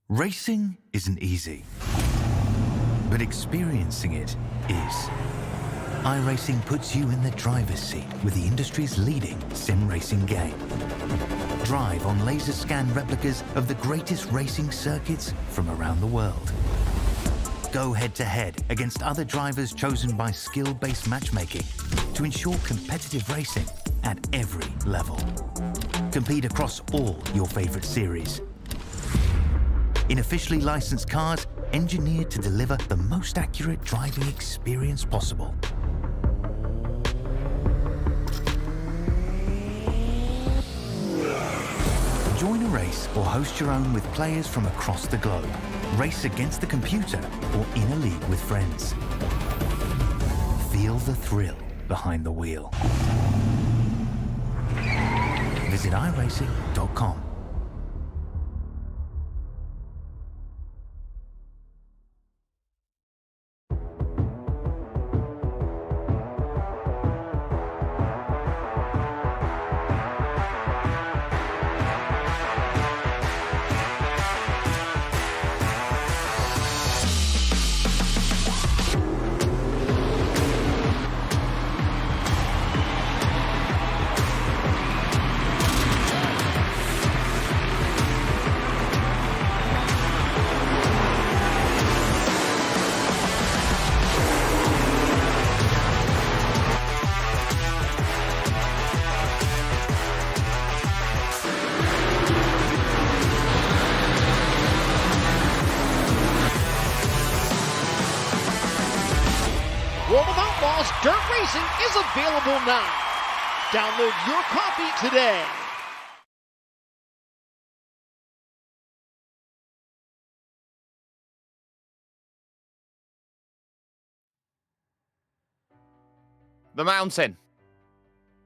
Racing isn't easy, but experiencing it is. iRacing puts you in the driver's seat with the industry's leading sim racing game. Drive on laser scan replicas of the greatest racing circuits from around the world. Go head-to-head against other drivers chosen by skill-based matchmaking to ensure competitive racing at every level. Compete across all your favorite series. In officially licensed cars, engineered to deliver the most accurate driving experience possible. Join a race or host your own with players from across the globe. Race against the computer or in a league with friends. Feel the thrill behind the wheel. Visit iRacing.com. World of Outlaws Dirt Racing is available now. Download your copy today. The mountain.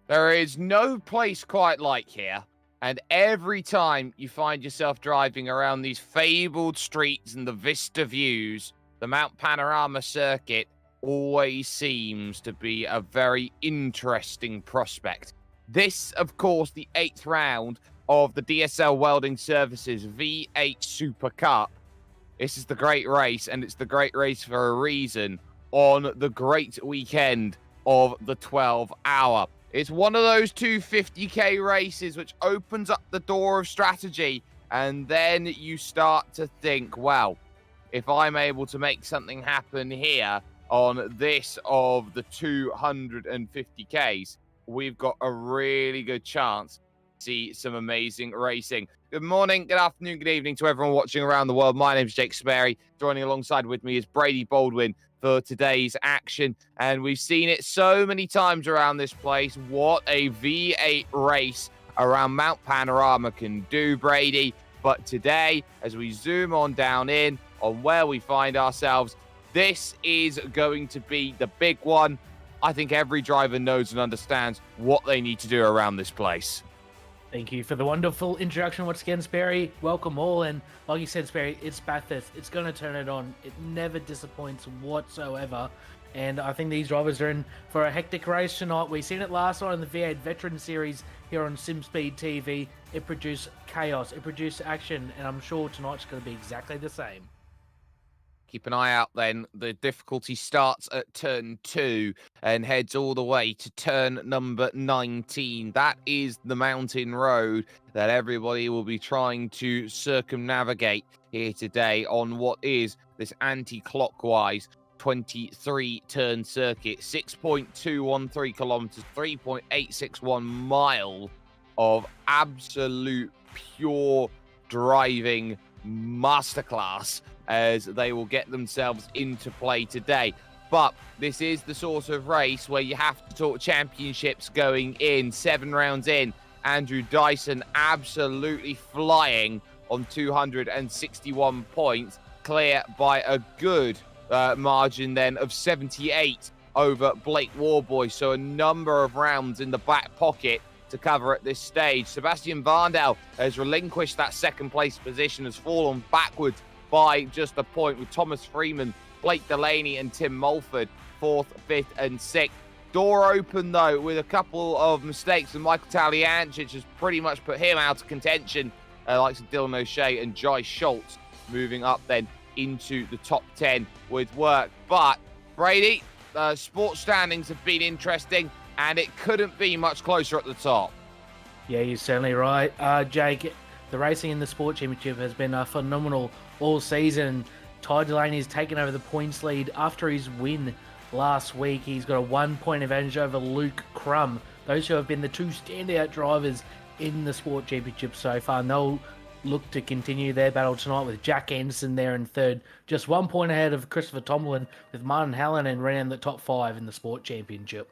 There is no place quite like here. And every time you find yourself driving around these fabled streets and the vista views, the Mount Panorama circuit always seems to be a very interesting prospect. This, of course, the 8th round of the DSL Welding Services V8 SuperCup. This is the great race, and it's the great race for a reason on the great weekend of the 12-hour. It's one of those 250k races which opens up the door of strategy, and then you start to think, well, if I'm able to make something happen here on this of the 250ks, we've got a really good chance to see some amazing racing. Good morning, good afternoon, good evening to everyone watching around the world. My name is Jake Sperry. Joining alongside with me is Brady Baldwin for today's action. And we've seen it so many times around this place. What a V8 race around Mount Panorama can do, Brady. But today, as we zoom on down in on where we find ourselves, this is going to be the big one. I think every driver knows and understands what they need to do around this place. Thank you for the wonderful introduction once again, Sperry. Welcome all. And like you said, Sperry, it's Bathurst. It's going to turn it on. It never disappoints whatsoever. And I think these drivers are in for a hectic race tonight. We've seen it last night in the V8 Veteran Series here on SimSpeed TV. It produced chaos. It produced action. And I'm sure tonight's going to be exactly the same. Keep an eye out then. The difficulty starts at turn 2 and heads all the way to turn number 19. That is the mountain road that everybody will be trying to circumnavigate here today on what is this anti-clockwise 23-turn circuit. 6.213 kilometers, 3.861 miles of absolute pure driving masterclass as they will get themselves into play today. But this is the sort of race where you have to talk championships going in. 7 rounds in, Andrew Dyson absolutely flying on 261 points, clear by a good margin then of 78 over Blake Warboy. So a number of rounds in the back pocket to cover at this stage. Sebastian Varndell has relinquished that second place position, has fallen backwards by just a point, with Thomas Freeman, Blake Delaney and Tim Mulford 4th, 5th and 6th. Door open though with a couple of mistakes, and Michael Taliancic has pretty much put him out of contention, likes of Dylan O'Shea and Jai Schultz. moving up then into the top 10 with work. But Brady, sports standings have been interesting, and it couldn't be much closer at the top. Yeah, you're certainly right. Jake, the racing in the Sport Championship has been phenomenal all season. Ty Delaney's taken over the points lead after his win last week. He's got a 1 point advantage over Luke Crum. Those who have been the two standout drivers in the Sport Championship so far, and they'll look to continue their battle tonight with Jack Anderson there in third, just 1 point ahead of Christopher Tomlin, with Martin Hallinan running the top 5 in the Sport Championship.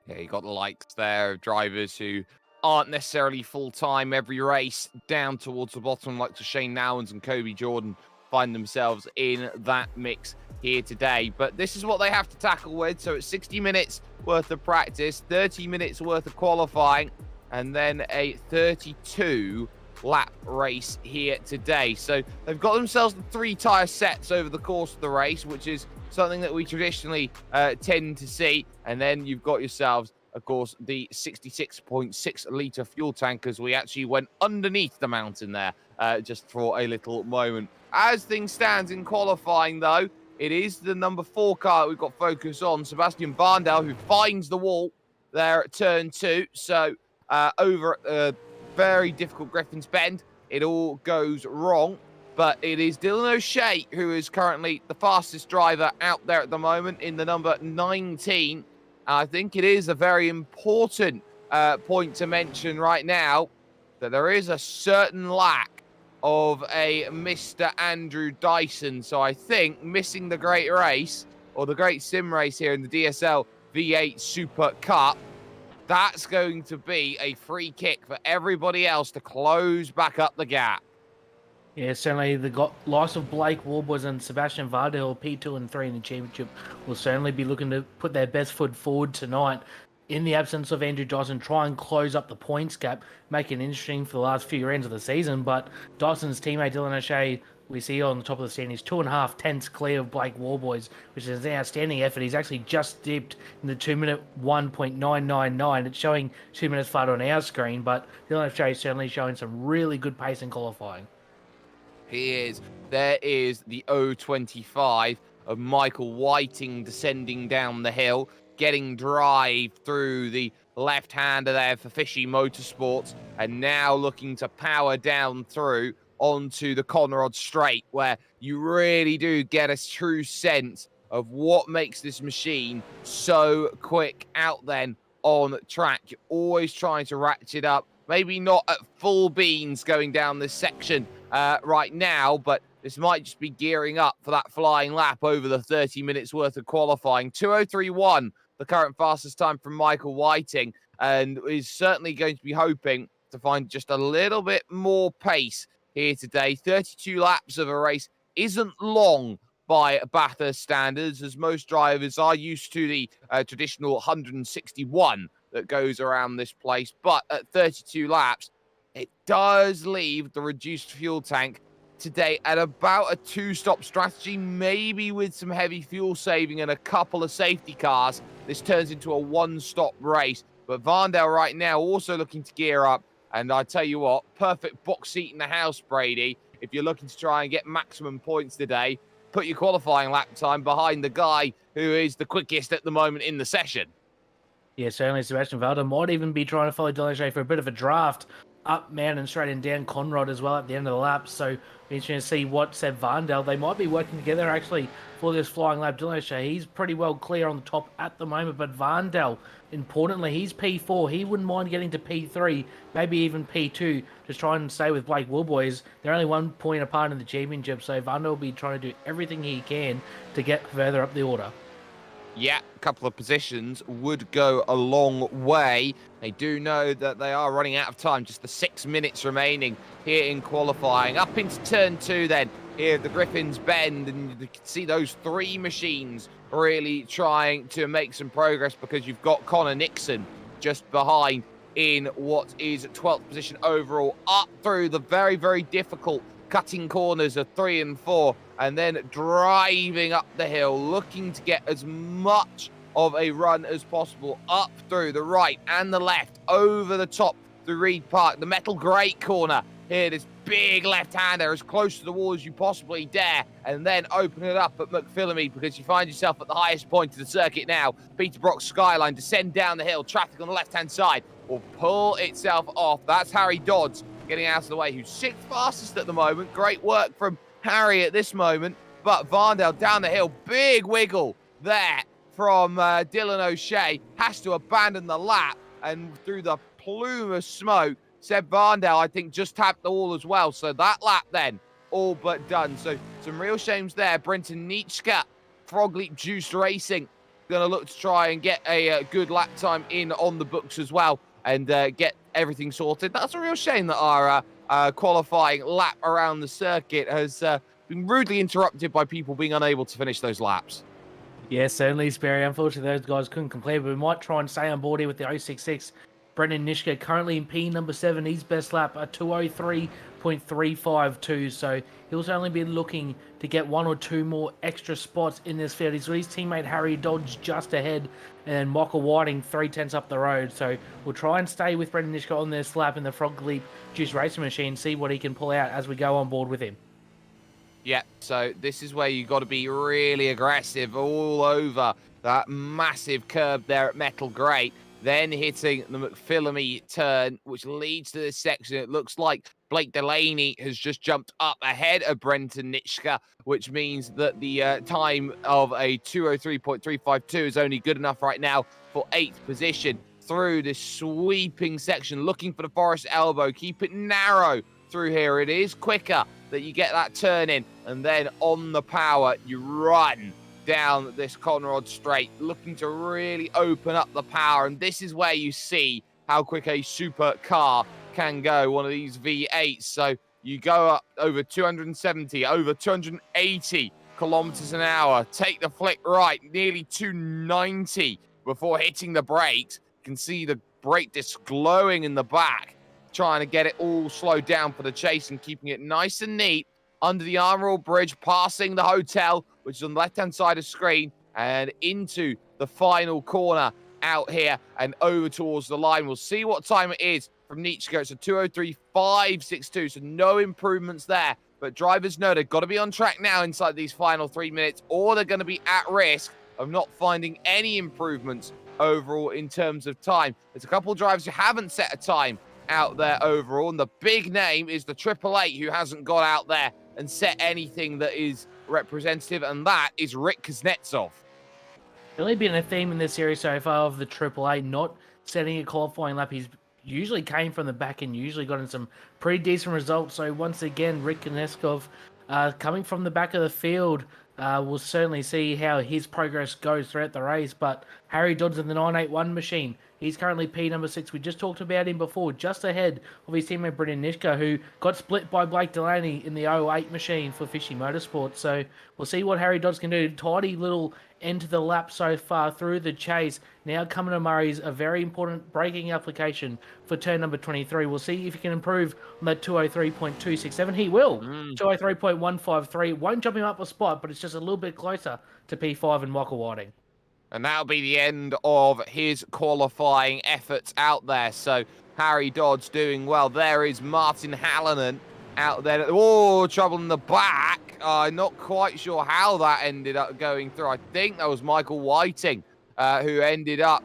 Yeah, you got the likes there of drivers who aren't necessarily full-time every race, down towards the bottom, like Shane Nowens and Kobe Jordan find themselves in that mix here today. But this is what they have to tackle with. So it's 60 minutes worth of practice, 30 minutes worth of qualifying, and then a 32 lap race here today. So they've got themselves 3 tyre sets over the course of the race, which is something that we traditionally tend to see. And then you've got yourselves, of course, the 66.6 litre fuel tank, as we actually went underneath the mountain there just for a little moment. As things stand in qualifying, though, it is the number 4 car that we've got focus on, Sebastian Varndal, who finds the wall there at turn 2. So over at very difficult Griffin's Bend, it all goes wrong. But it is Dylan O'Shea who is currently the fastest driver out there at the moment in the number 19. I think it is a very important point to mention right now that there is a certain lack of a Mr. Andrew Dyson. So I think missing the great race, or the great sim race here in the DSL V8 SuperCup, that's going to be a free kick for everybody else to close back up the gap. Yeah, certainly the loss of Blake Warboys and Sebastian Varndal, P2 and 3 in the championship, will certainly be looking to put their best foot forward tonight. In the absence of Andrew Dyson, try and close up the points gap, make it interesting for the last few rounds of the season. But Dyson's teammate Dylan O'Shea, we see on the top of the stand, he's 2.5 tenths clear of Blake Warboys, which is an outstanding effort. He's actually just dipped in the 2-minute 1.999. It's showing 2 minutes flat on our screen, but Dylan O'Shea is certainly showing some really good pace in qualifying. He is. There is the 025 of Michael Whiting descending down the hill, getting drive through the left-hander there for Fishy Motorsports, and now looking to power down through onto the Conrod Straight, where you really do get a true sense of what makes this machine so quick out then on track. You're always trying to ratchet up, maybe not at full beans going down this section right now, but this might just be gearing up for that flying lap over the 30 minutes worth of qualifying. 2:03.1, the current fastest time from Michael Whiting, and is certainly going to be hoping to find just a little bit more pace here today. 32 laps of a race isn't long by Bathurst standards, as most drivers are used to the traditional 161 that goes around this place. But at 32 laps, it does leave the reduced fuel tank today at about a 2-stop strategy, maybe with some heavy fuel saving and a couple of safety cars. This turns into a 1-stop race. But Varndal right now also looking to gear up. And I tell you what, perfect box seat in the house, Brady. If you're looking to try and get maximum points today, put your qualifying lap time behind the guy who is the quickest at the moment in the session. Yeah, certainly Sebastian Varndal might even be trying to follow Dylan O'Shea for a bit of a draft up Mountain Straight and down Conrod as well at the end of the lap. So interesting to see what Seb Varndal, they might be working together actually for this flying lap. Dylan O'Shea, he's pretty well clear on the top at the moment, but Varndal, importantly, he's P4. He wouldn't mind getting to P3, maybe even P2, just try and stay with Blake Warboys. They're only 1 point apart in the championship, so Varndal will be trying to do everything he can to get further up the order. Yeah, a couple of positions would go a long way. They do know that they are running out of time, just the 6 minutes remaining here in qualifying. Up into turn 2 then, here at the Griffin's Bend, and you can see those 3 machines really trying to make some progress, because you've got Connor Nixon just behind in what is 12th position overall, up through the very, very difficult cutting corners of 3 and 4, and then driving up the hill, looking to get as much of a run as possible up through the right and the left, over the top through Reed Park, the metal grate corner here, this big left-hander as close to the wall as you possibly dare, and then open it up at McPhillamy because you find yourself at the highest point of the circuit now. Peterbrook skyline, descend down the hill, traffic on the left-hand side will pull itself off. That's Harry Dodds getting out of the way, who's 6th fastest at the moment. Great work from Harry at this moment, but Varndale down the hill, big wiggle there from Dylan O'Shea, has to abandon the lap, and through the plume of smoke, Seb Varndale, I think, just tapped the wall as well. So that lap then, all but done. So some real shames there. Brenton Nitschke, Frog Leap Juice Racing, going to look to try and get a good lap time in on the books as well and get everything sorted. That's a real shame that our qualifying lap around the circuit has been rudely interrupted by people being unable to finish those laps. Yeah, certainly, Sperry. Unfortunately, those guys couldn't complete, but we might try and stay on board here with the 066. Brendan Nitschke currently in P number 7. His best lap, a 2:03.352. So he'll certainly be looking to get 1 or 2 more extra spots in this field. He's got his teammate Harry Dodds just ahead, and Michael Whiting 3/10 up the road. So we'll try and stay with Brendan Nitschke on this lap in the Frog Leap Juice Racing Machine, see what he can pull out as we go on board with him. Yeah, so this is where you've got to be really aggressive all over that massive curb there at Metal Grate. Then hitting the McPhillamy turn, which leads to this section. It looks like Blake Delaney has just jumped up ahead of Brenton Nitschke, which means that the time of a 2:03.352 is only good enough right now for 8th position through this sweeping section, looking for the Forest Elbow. Keep it narrow through here. It is quicker that you get that turn in, and then on the power, you run down this Conrod straight, looking to really open up the power. And this is where you see how quick a super car can go, one of these V8s. So you go up over 270, over 280 kilometers an hour, take the flick right, nearly 290 before hitting the brakes. You can see the brake disc glowing in the back, trying to get it all slowed down for the chase and keeping it nice and neat under the Armorall Bridge, passing the hotel, which is on the left-hand side of the screen, and into the final corner out here and over towards the line. We'll see what time it is from Nitschke. It's a 2:03.562, so no improvements there. But drivers know they've got to be on track now inside these final 3 minutes, or they're going to be at risk of not finding any improvements overall in terms of time. There's a couple of drivers who haven't set a time out there overall, and the big name is the 888 who hasn't got out there and set anything that is representative, and that is Rick Kuznetsov. Really been a theme in this series so far of the AAA not setting a qualifying lap. He's usually came from the back and usually gotten some pretty decent results. So once again, Rick Kuznetsov coming from the back of the field. We'll certainly see how his progress goes throughout the race. But Harry Dodds in the 981 machine, he's currently P number 6. We just talked about him before, just ahead of his teammate Brendan Nitschke, who got split by Blake Delaney in the 08 machine for Fishy Motorsports. So we'll see what Harry Dodds can do. Tidy little end to the lap so far through the chase. Now coming to Murray's, a very important braking application for turn number 23. We'll see if he can improve on that 2:03.267. He will. 2:03.153. Won't jump him up a spot, but it's just a little bit closer to P5 and Michael Whiting. And that'll be the end of his qualifying efforts out there. So Harry Dodds doing well. There is Martin Hallinan out there. Oh, trouble in the back. Not quite sure how that ended up going through. I think that was Michael Whiting who ended up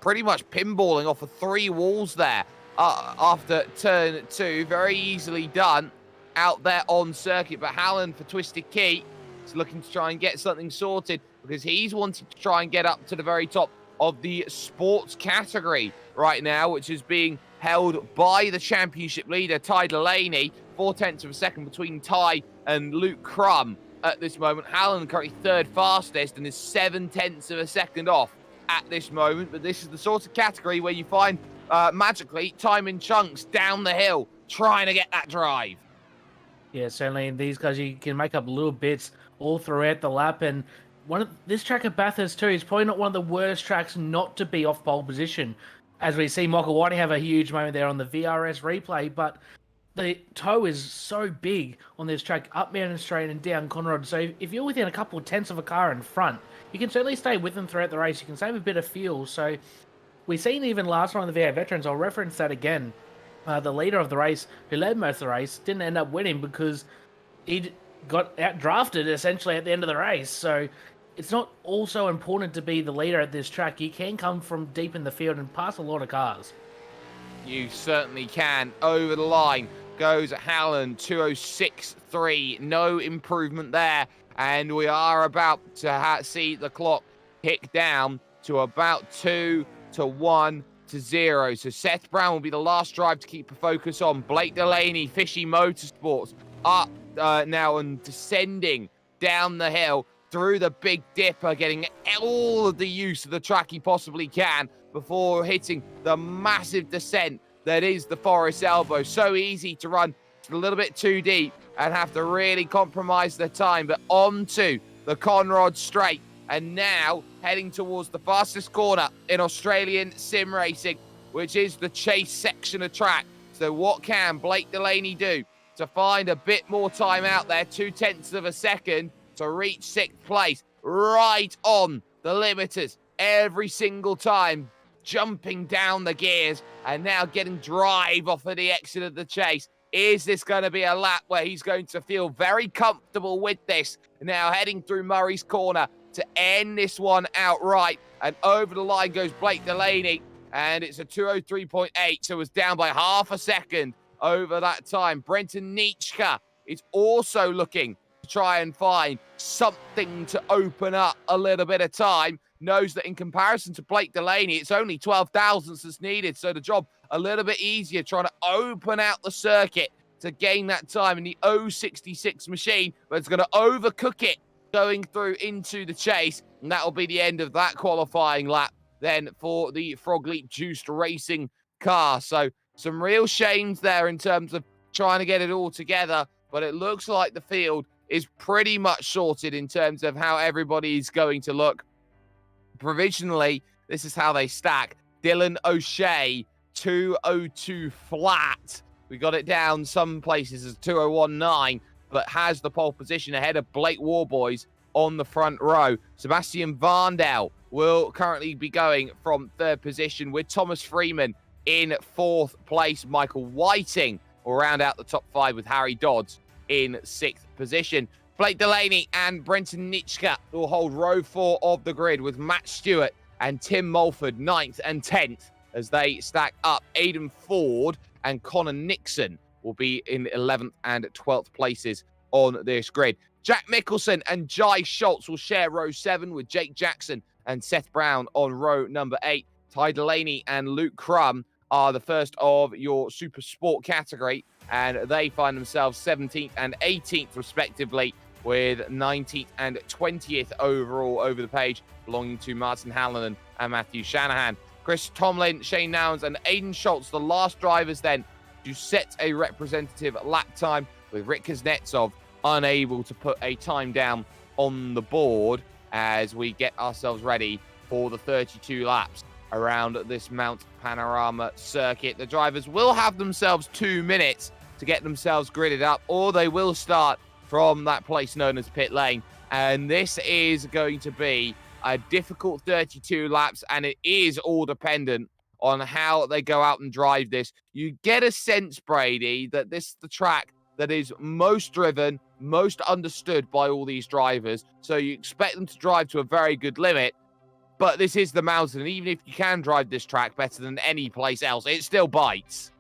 pretty much pinballing off of 3 walls there after turn 2. Very easily done out there on circuit. But Hallinan for Twisted Key is looking to try and get something sorted, because he's wanting to try and get up to the very top of the sports category right now, which is being held by the championship leader, Ty Delaney. 0.4 of a second between Ty and Luke Crum at this moment. Hallinan currently 3rd fastest and is 0.7 of a second off at this moment. But this is the sort of category where you find, magically, time in chunks down the hill, trying to get that drive. Yeah, certainly. In these guys, you can make up little bits all throughout the lap. And this track at Bathurst too is probably not one of the worst tracks not to be off pole position, as we see Michael Whiting have a huge moment there on the VRS replay. But the toe is so big on this track, up Mountain Straight and down Conrod. So if you're within a couple of tenths of a car in front, you can certainly stay with them throughout the race. You can save a bit of fuel. So we've seen even last time on the V8 Veterans, I'll reference that again. the leader of the race, who led most of the race, didn't end up winning because he got outdrafted essentially at the end of the race. So it's not also important to be the leader at this track. You can come from deep in the field and pass a lot of cars. You certainly can. Over the line goes Howland, 2:06.3. No improvement there. And we are about to see the clock tick down to about 2-1-0. So Seth Brown will be the last drive to keep a focus on. Blake Delaney, Fishy Motorsports, up now and descending down the hill through the Big Dipper, getting all of the use of the track he possibly can before hitting the massive descent that is the Forest Elbow. So easy to run. It's a little bit too deep and have to really compromise the time, but onto the Conrod Straight. And now heading towards the fastest corner in Australian sim racing, which is the chase section of track. So what can Blake Delaney do to find a bit more time out there? 0.2 of a second to reach 6th place, right on the limiters every single time, jumping down the gears and now getting drive off of the exit of the chase. Is this going to be a lap where he's going to feel very comfortable with this? Now heading through Murray's Corner to end this one outright. And over the line goes Blake Delaney. And it's a 2:03.8, so it's down by half a second over that time. Brenton Nitschke is also looking to try and find something to open up a little bit of time. Knows that in comparison to Blake Delaney, it's only 12 thousandths that's needed. So the job a little bit easier, trying to open out the circuit to gain that time in the 066 machine, but it's going to overcook it going through into the chase. And that'll be the end of that qualifying lap then for the Frog Leap Juiced Racing car. So some real shames there in terms of trying to get it all together, but it looks like the field is pretty much sorted in terms of how everybody's going to look. Provisionally, this is how they stack. Dylan O'Shea, 2:02 flat. We got it down some places as 2:01.9, but has the pole position ahead of Blake Warboys on the front row. Sebastian Varndell will currently be going from 3rd position with Thomas Freeman in 4th place. Michael Whiting will round out the top 5 with Harry Dodds in 6th position. Blake Delaney and Brenton Nitschke will hold row 4 of the grid with Matt Stewart and Tim Mulford 9th and 10th as they stack up. Aidan Ford and Connor Nixon will be in 11th and 12th places on this grid. Jack Mickelson and Jai Schultz will share row 7 with Jake Jackson and Seth Brown on row number 8. Ty Delaney and Luke Crum are the first of your Super Sport category, and they find themselves 17th and 18th respectively, with 19th and 20th overall over the page, belonging to Martin Hallinan and Matthew Shanahan. Chris Tomlin, Shane Nouns, and Aidan Schultz, the last drivers then to set a representative lap time, with Rick Kuznetsov unable to put a time down on the board as we get ourselves ready for the 32 laps around this Mount Panorama circuit. The drivers will have themselves 2 minutes to get themselves gridded up, or they will start from that place known as pit lane. And this is going to be a difficult 32 laps, and it is all dependent on how they go out and drive this. You get a sense, Brady, that this is the track that is most driven, most understood by all these drivers. So you expect them to drive to a very good limit, but this is the mountain. And even if you can drive this track better than any place else, it still bites.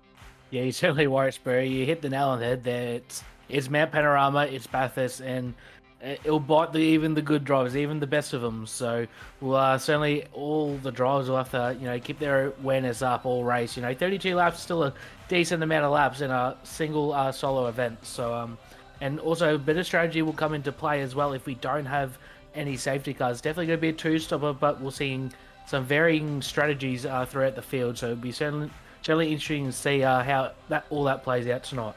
Yeah, you certainly were, Spurry. You hit the nail on the head there. It's Mount Panorama, it's Bathurst, and it'll bite even the good drivers, even the best of them. So, well, certainly all the drivers will have to, keep their awareness up all race. 32 laps is still a decent amount of laps in a single solo event. So, and also a bit of strategy will come into play as well if we don't have any safety cars. Definitely going to be a two-stopper, but we're seeing some varying strategies throughout the field. So it'll be certainly interesting to see how all that plays out tonight.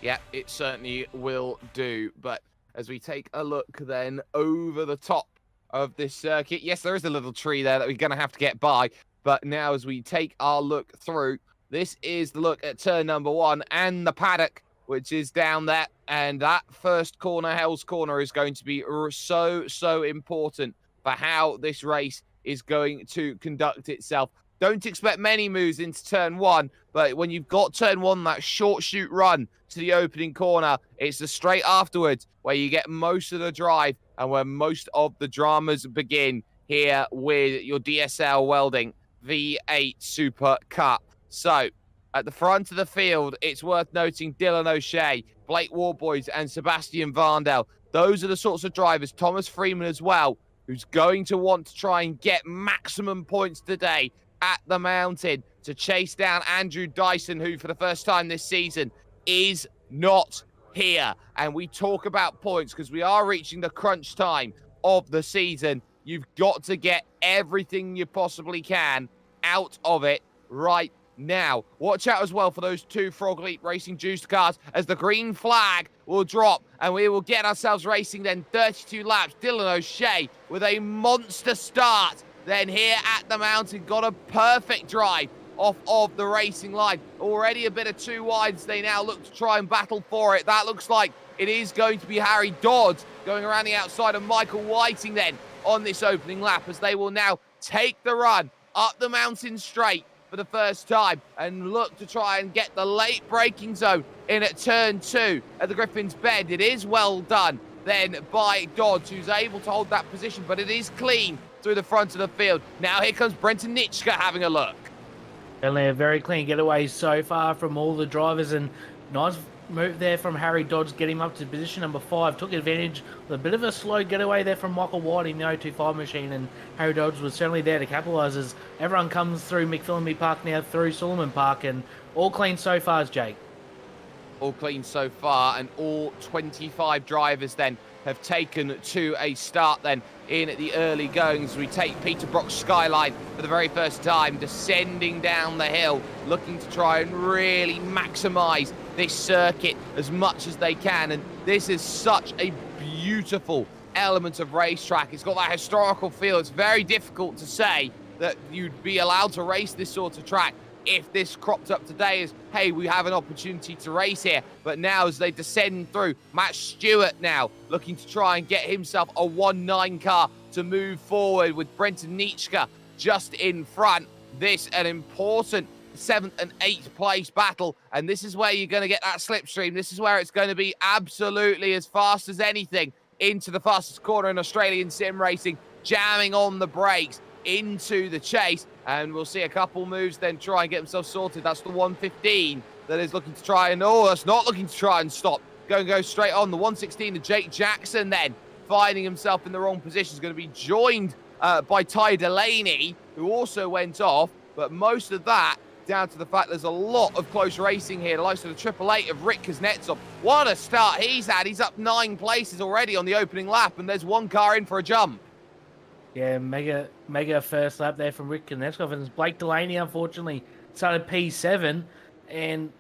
Yeah, it certainly will do. But as we take a look then over the top of this circuit, yes, there is a little tree there that we're going to have to get by. But now as we take our look through, this is the look at turn number 1 and the paddock, which is down there. And that first corner, Hell's Corner, is going to be so important for how this race is going to conduct itself. Don't expect many moves into turn 1, but when you've got turn 1, that short shoot run to the opening corner, it's the straight afterwards where you get most of the drive and where most of the dramas begin here with your DSL Welding V8 SuperCup. So, at the front of the field, it's worth noting Dylan O'Shea, Blake Warboys, and Sebastian Varndell. Those are the sorts of drivers, Thomas Freeman as well, who's going to want to try and get maximum points today at the mountain to chase down Andrew Dyson, who for the first time this season is not here. And we talk about points because we are reaching the crunch time of the season. You've got to get everything you possibly can out of it right now. Watch out as well for those 2 Frog Leap Racing juiced cars as the green flag will drop and we will get ourselves racing then 32 laps. Dylan O'Shea with a monster start. Then here at the mountain, got a perfect drive off of the racing line. Already a bit of 2 wides. They now look to try and battle for it. That looks like it is going to be Harry Dodds going around the outside of Michael Whiting then on this opening lap as they will now take the run up the mountain straight for the first time and look to try and get the late braking zone in at turn 2 at the Griffin's Bend. It is well done then by Dodds, who's able to hold that position, but it is clean through the front of the field. Now here comes Brenton Nitschke having a look. Only a very clean getaway so far from all the drivers, and nice move there from Harry Dodds, getting him up to position number 5. Took advantage of a bit of a slow getaway there from Michael White in the 025 machine, and Harry Dodds was certainly there to capitalise as everyone comes through McPhillamy Park now through Solomon Park, and all clean so far, Jake. All clean so far, and all 25 drivers then have taken to a start then in the early goings. We take Peter Brock's skyline for the very first time, descending down the hill, looking to try and really maximise this circuit as much as they can. And this is such a beautiful element of racetrack. It's got that historical feel. It's very difficult to say that you'd be allowed to race this sort of track if this cropped up today as, hey, we have an opportunity to race here. But now as they descend through, Matt Stewart now looking to try and get himself a 1-9 car to move forward with Brenton Nitschke just in front. This an important 7th and 8th place battle, and this is where you're going to get that slipstream. This is where it's going to be absolutely as fast as anything into the fastest corner in Australian sim racing, jamming on the brakes into the chase, and we'll see a couple moves then try and get themselves sorted. That's the 115 that is looking to try and, that's not looking to try and stop. Go straight on. The 116 to Jake Jackson then finding himself in the wrong position is going to be joined by Ty Delaney, who also went off, but most of that down to the fact there's a lot of close racing here. The likes of the 888 of Rick Kuznetsov. What a start he's had. He's up 9 places already on the opening lap, and there's 1 car in for a jump. Yeah, mega first lap there from Rick Kuznetsov, and Blake Delaney unfortunately started P7, and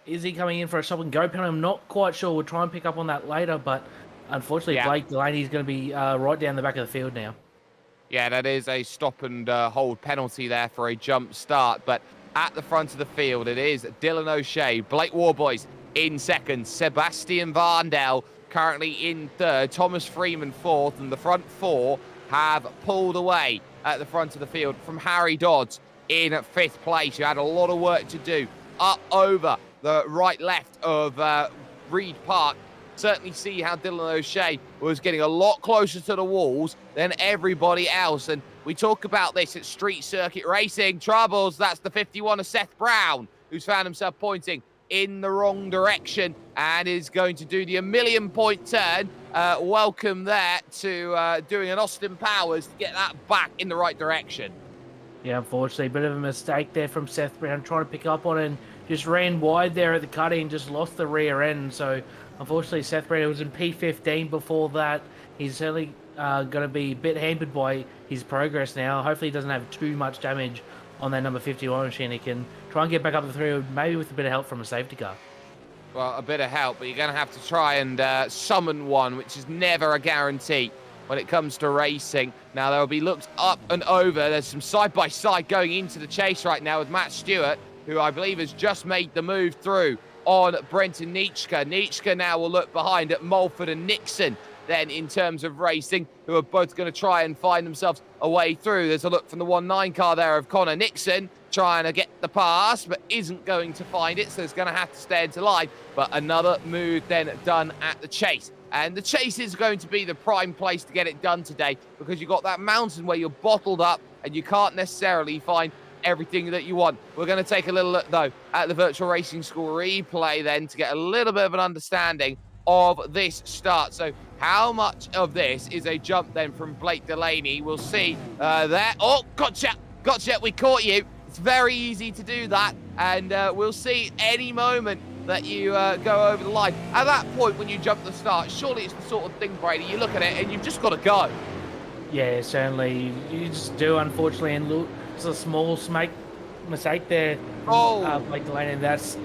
is he coming in for a stop and go penalty? I'm not quite sure. We'll try and pick up on that later, but unfortunately Blake Delaney is going to be right down the back of the field now. Yeah, that is a stop and hold penalty there for a jump start, but at the front of the field, it is Dylan O'Shea, Blake Warboys in second, Sebastian Varndell currently in third, Thomas Freeman fourth, and the front 4 have pulled away at the front of the field from Harry Dodds in 5th place. You had a lot of work to do up over the right-left of Reed Park. Certainly see how Dylan O'Shea was getting a lot closer to the walls than everybody else. And we talk about this at street circuit racing troubles. That's the 51 of Seth Brown, who's found himself pointing in the wrong direction and is going to do the 1,000,000-point turn. Welcome there to doing an Austin Powers to get that back in the right direction. Yeah, unfortunately, a bit of a mistake there from Seth Brown, trying to pick up on it and just ran wide there at the cutting and just lost the rear end. So unfortunately, Seth Brown was in P15 before that. He's certainly going to be a bit hampered by his progress now. Hopefully he doesn't have too much damage on that number 51 machine. He can try and get back up the field, maybe with a bit of help from a safety car. Well, a bit of help, but you're going to have to try and summon one, which is never a guarantee when it comes to racing. Now, there will be looks up and over. There's some side-by-side going into the chase right now with Matt Stewart, who I believe has just made the move through on Brenton Nitschke. Nitschke now will look behind at Mulford and Nixon then in terms of racing, who are both going to try and find themselves a way through. There's a look from the 1-9 car there of Connor Nixon, trying to get the pass, but isn't going to find it, so it's going to have to stay into line. But another move then done at the chase. And the chase is going to be the prime place to get it done today, because you've got that mountain where you're bottled up and you can't necessarily find everything that you want. We're going to take a little look, though, at the Virtual Racing School replay then to get a little bit of an understanding of this start. So how much of this is a jump then from Blake Delaney? We'll see there. Oh, gotcha, we caught you. It's very easy to do that, and we'll see any moment that you go over the line. At that point, when you jump the start, surely it's the sort of thing, Brady, you look at it and you've just got to go. Yeah, certainly. You just do, unfortunately, and look, it's a small mistake there. Blake Delaney. That's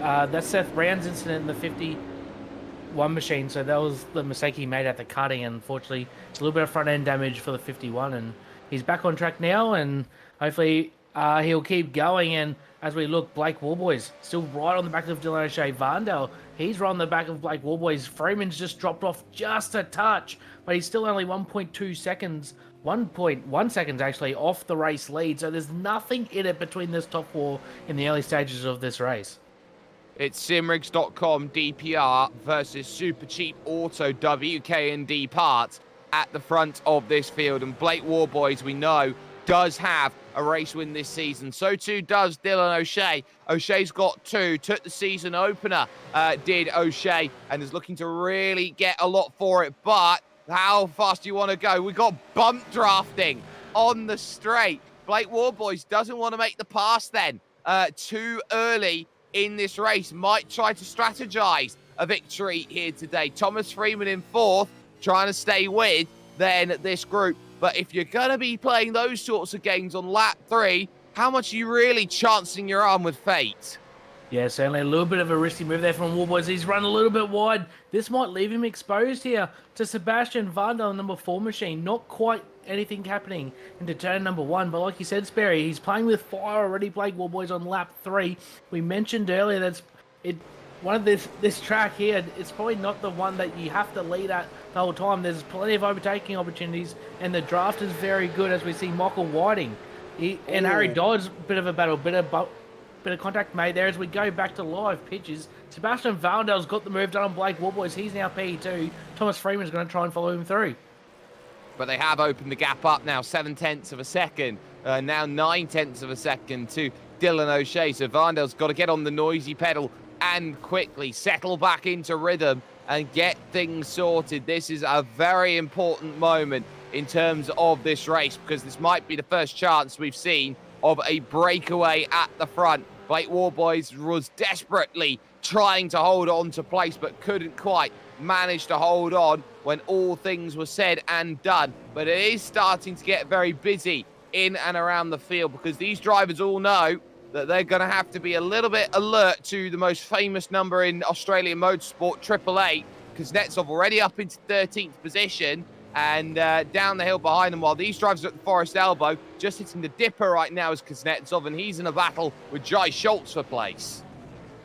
Seth Brown's incident in the 51 machine, so that was the mistake he made at the cutting, and unfortunately, it's a little bit of front-end damage for the 51, and he's back on track now, and hopefully he'll keep going. And as we look, Blake Warboys still right on the back of Dylan O'Shea. Varndale, he's right on the back of Blake Warboys. Freeman's just dropped off just a touch, but he's still only 1.2 seconds, 1.1 seconds actually, off the race lead. So there's nothing in it between this top four in the early stages of this race. It's simrigs.com DPR versus Super Cheap Auto WK&D parts at the front of this field. And Blake Warboys, we know, does have a race win this season. So too does Dylan O'Shea. O'Shea's got two. Took the season opener, did O'Shea, and is looking to really get a lot for it. But how fast do you want to go? We've got bump drafting on the straight. Blake Warboys doesn't want to make the pass then too early in this race. Might try to strategize a victory here today. Thomas Freeman in fourth, trying to stay with then this group. But if you're going to be playing those sorts of games on lap 3, how much are you really chancing your arm with fate? Yeah, certainly a little bit of a risky move there from Warboys. He's run a little bit wide. This might leave him exposed here to Sebastian Varndale, number 4 machine. Not quite anything happening into turn number 1. But like you said, Sperry, he's playing with fire already. Blake Warboys on lap 3. We mentioned earlier that's one of this track here, it's probably not the one that you have to lead at the whole time. There's plenty of overtaking opportunities, and the draft is very good, as we see Michael Whiting and Harry Dodds, bit of a battle, bit of contact made there. As we go back to live pitches, Sebastian Varndale's got the move done on Blake Warboys. He's now P2. Thomas Freeman's going to try and follow him through. But they have opened the gap up now, 7/10 of a second, now 9/10 of a second to Dylan O'Shea. So Varndale's got to get on the noisy pedal and quickly settle back into rhythm and get things sorted. This is a very important moment in terms of this race, because this might be the first chance we've seen of a breakaway at the front. Blake Warboys was desperately trying to hold on to place, but couldn't quite manage to hold on when all things were said and done. But it is starting to get very busy in and around the field, because these drivers all know that they're going to have to be a little bit alert to the most famous number in Australian motorsport, 888, because Kuznetsov already up into 13th position and down the hill behind them, while these drivers are at the Forest Elbow. Just hitting the dipper right now is Kuznetsov, and he's in a battle with Jai Schultz for place.